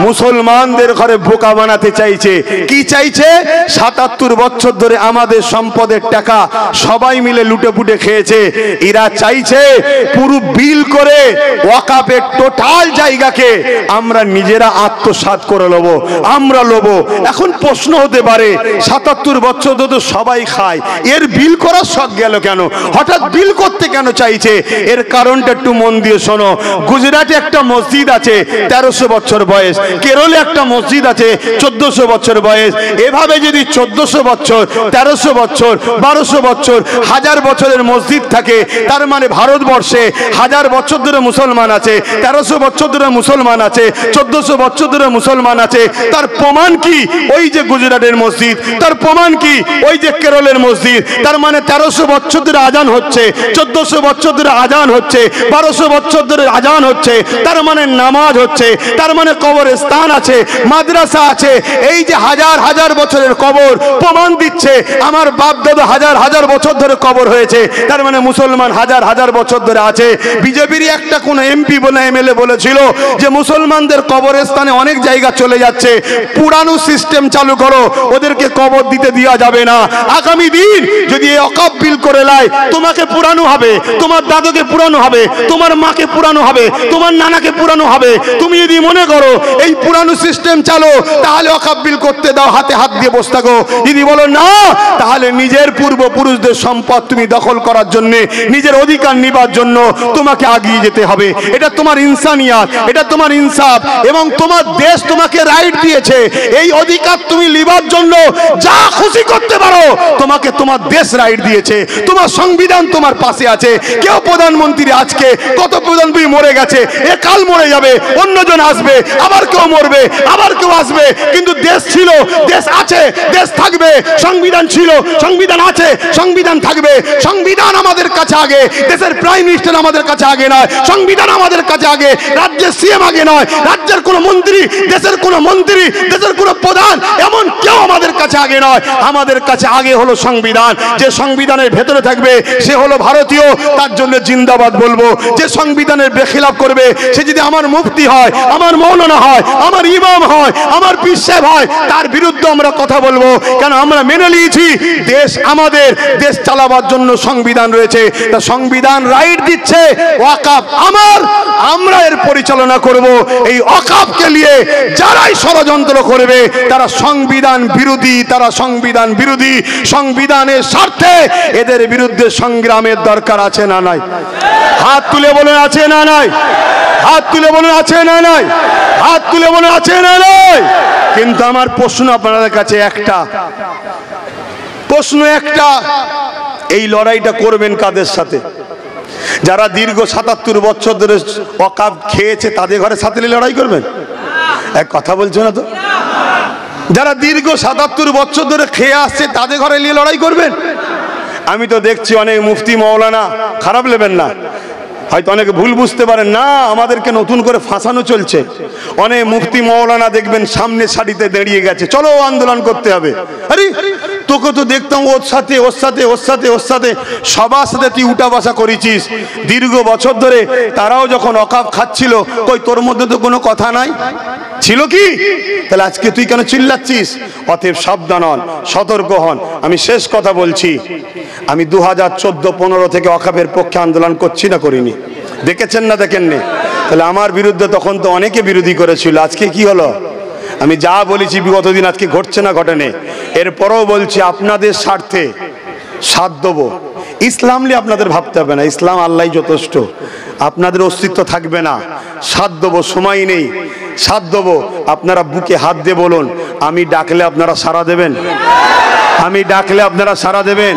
মুসলমানদের ঘরে বোকা বানাতে চাইছে। কি চাইছে? ৭৭ বছর ধরে আমাদের সম্পদের টাকা সবাই মিলে লুটে পুটে খেয়েছে। এরা চাইছে পুরো বিল করে ওয়াকফের টোটাল জায়গাকে আমরা নিজেরা আত্মসাৎ করে নেব, আমরা নেব। এখন প্রশ্ন হতে পারে ৭৭ বছর ধরে সবাই খায়, এর বিল করার শখ গেল কেন? হঠাৎ বিল করতে কেন চাইছে? এর কারণটা একটু মন দিয়ে শোনো। গুজরাটে একটা মসজিদ আছে ১৩০০ বছর বয়স, কেরলে একটা মসজিদ আছে ১৪০০ বছর বয়স। এভাবে যদি ১৪০০ বছর, ১৩০০ বছর, ১২০০ বছর, ১০০০ বছরের মসজিদ থাকে, তার মানে ভারতবর্ষে ১০০০ বছর ধরে মুসলমান আছে, ১৩০০ বছর ধরে মুসলমান আছে, ১৪০০ বছর ধরে মুসলমান আছে। তার প্রমাণ কি? ওই যে গুজরাটের মসজিদ। তার প্রমাণ কি? ওই যে কেরলের মসজিদ। তার মানে ১৩০০ বছর ধরে আজান হচ্ছে, ১৪০০ বছর ধরে আজান হচ্ছে, ১২০০ বছর ধরে আজান হচ্ছে। তার মানে নামাজ হচ্ছে, তার মানে কবরস্থান আছে, মাদ্রাসা আছে। এই যে হাজার হাজার বছরের কবর প্রমাণ দিচ্ছে আমার বাপ দাদা হাজার হাজার বছর ধরে কবর হয়েছে। তার মানে মুসলমান হাজার হাজার বছর ধরে আছে। বিজেপির একটা কোন এমপি বলে এমএলএ বলেছিল যে মুসলমানদের কবরস্থানে অনেক জায়গা চলে যাচ্ছে, পুরানো সিস্টেম চালু করো, ওদেরকে কবর দিতে দেওয়া যাবে না। আগামী দিন যদি এই ওয়াকফ বিল করে লাই, তোমাকে পুরানো হবে, তোমার দাদুকে পুরানো হবে, তোমার মাকে পুরানো হবে, তোমার নানাকে পুরানো হবে। তুমি যদি মনে করো এই পুরানো সিস্টেম চালো, তাহলে ওয়াকফ বিল করতে দাও, হাতে হাত দিয়ে বসে থাকো। যদি বলো না, তাহলে নিজের পূর্বপুরুষদের সম্পদ তুমি দখল করার জন্য, নিজের অধিকার নিবার জন্য তোমাকে আগিয়ে যেতে হবে। এটা তোমার ইনসানিয়াত, এটা তোমার ইনসাফ, এবং তোমার দেশ তোমাকে রাইট দিয়েছে। এই অধিকার তুমি লিবার জন্য যা খুশি করতে পারো, তোমাকে তোমার দেশ রাইট দিয়েছে, তোমার সংবিধান তোমার পাশে আছে। কেউ প্রধানমন্ত্রী আজকে, কত প্রধানমন্ত্রী মরে গেছে, এ কাল মরে যাবে, অন্যজন আসবে, আবার কেউ মরবে, আবার কেউ আসবে। কিন্তু দেশ ছিল, দেশ আছে, দেশ থাকবে। সংবিধান ছিল, সংবিধান আছে, সংবিধান থাকবে। সংবিধান আমাদের কাছে আগে, দেশের প্রাইম মিনিস্টার আমাদের কাছে আগে নয়, সংবিধান আমাদের কাছে আগে। রাজ্যের সিএম আগে নয়, রাজ্যের কোন মন্ত্রী, দেশের কোন মন্ত্রী, দেশের কোন প্রধান, এমন কেউ আমাদের কাছে আগে নয়। আমাদের কাছে আগে হলো সংবিধান। যে সংবিধানের ভেতরে থাকবে সে হলো ভারতীয়, তার জন্য জিন্দাবাদ বলবো। যে সংবিধানের বেখিলাফ করবে, সে যদি আমার মুফতি হয়, আমার মৌলানা হয়, আমার ইমাম হয়, আমার পীর সাহেব হয়, তার বিরুদ্ধে আমরা কথা বলবো। কেন? আমরা মেনে নিয়েছি দেশ আমাদের, দেশ চালাবার জন্য সংবিধান রয়েছে। তা সংবিধান রাইট দিচ্ছে ওয়াকফ আমার, আমরা এর পরিচালনা করব। এই ওয়াকফকে নিয়ে যারাই ষড়যন্ত্র করবে তারা সংবিধান বিরোধী, তারা সংবিধান বিরোধী। সংবিধানের স্বার্থে এদের বিরুদ্ধে সংগ্রামের দরকার আছে না নাই? হাত তুলে বলুন আছে না নাই? হাত তুলে বলুন আছে না নাই? হাত তুলে বলুন আছে না নাই? কিন্তু আমার প্রশ্ন আপনাদের কাছে একটা, প্রশ্ন একটা, এই লড়াইটা করবেন কাদের সাথে? যারা দীর্ঘ ৭৭ বছর ধরে ওয়াকফ খেয়েছে তাদের ঘরে সাথে লড়াই করবেন? এক কথা বলছো না তো? যারা দীর্ঘ ৭৭ বছর ধরে খেয়ে আসছে তাদের ঘরে নিয়ে লড়াই করবেন? আমি তো দেখছি অনেক মুফতি মৌলানা, খারাপ নেবেন না, হয়তো অনেকে ভুল বুঝতে পারেন, না আমাদেরকে নতুন করে ফাঁসানো চলছে। অনেক মুফতি মৌলানা দেখবেন সামনে সারিতে দাঁড়িয়ে গেছে, চলো আন্দোলন করতে হবে। আরে তোকে তো দেখতাম ওর সাথে ওর সাথে ওর সাথে ওর সাথে সবার সাথে তুই উঠা বসা করেছিস দীর্ঘ বছর ধরে। তারাও যখন অকাপ খাচ্ছিল, কই তোর মধ্যে তো কোনো কথা নাই ছিল কি? তাহলে আজকে তুই কেন চিল্লাচ্ছিস? অতএব সাবধান হন, সতর্ক হন। আমি শেষ কথা বলছি, আমি 2014-15 থেকে অকাপের পক্ষে আন্দোলন করছি না করিনি? দেখেছেন না দেখেননি? তাহলে আমার বিরুদ্ধে তখন তো অনেকে বিরোধী করেছিল। আজকে কি হলো? আমি যা বলেছি বিগত দিন আজকে ঘটছে না ঘটেনি। এরপরেও বলছি আপনাদের স্বার্থে সাথ দেবো। ইসলাম নিয়ে আপনাদের ভাবতে হবে না, ইসলাম আল্লাহ যথেষ্ট। আপনাদের অস্তিত্ব থাকবে না, সাথ দেবো, সময় নেই, সাথ দেবো। আপনারা বুকে হাত দিয়ে বলুন, আমি ডাকলে আপনারা সাড়া দেবেন? আমি ডাকলে আপনারা সাড়া দেবেন?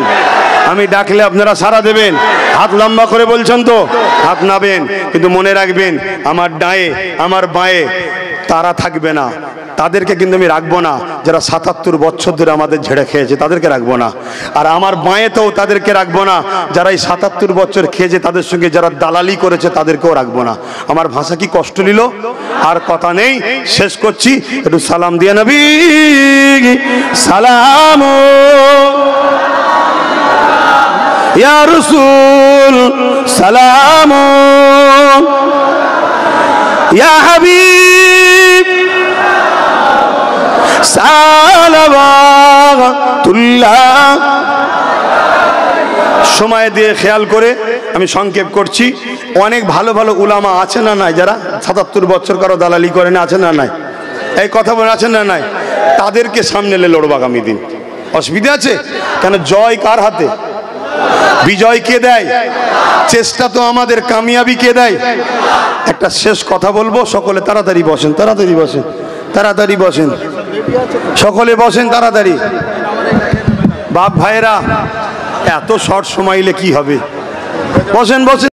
আমি ডাকলে আপনারা সাড়া দেবেন? হাত লম্বা করে বলছেন তো? হাত নাবেন। কিন্তু মনে রাখবেন, আমার ডায়ে আমার বাঁয়ে তারা থাকবে না, তাদেরকে কিন্তু আমি রাখবো না। যারা 77 বছর ধরে আমাদের ঝেড়ে খেয়েছে তাদেরকে রাখবো না। আর আমার বাঁয়েতেও তাদেরকে রাখবো না যারা এই 77 বছর খেয়েছে, তাদের সঙ্গে যারা দালালি করেছে তাদেরকেও রাখবো না। আমার ভাষা কি কষ্ট নিল? আর কথা নেই, শেষ করছি। একটু সালাম দিয়ে নবী সালাম ইয়া রাসূল সালাম ইয়া হাবিব সালাওয়াতুল্লাহ। সময় দিয়ে খেয়াল করে আমি সংক্ষেপ করছি। অনেক ভালো ভালো উলামা আছে না নাই, যারা 77 বছর কারো দালালি করে না, আছে না নাই? এই কথা বলে আছেন না নাই? তাদেরকে সামনে এলে লড়ব আগামী দিন। অসুবিধা আছে কেন? জয় কার হাতে? বিজয় কে দেয়? চেষ্টা তো আমাদের, কামিয়াবি কে দেয়? একটা শেষ কথা বলবো, সকলে তাড়াতাড়ি বসেন, তাড়াতাড়ি বসেন, তাড়াতাড়ি বসেন, সকলে বসেন তাড়াতাড়ি। বাপ ভাইরা, এত শর্ট সময় কি হবে? বসেন বসেন।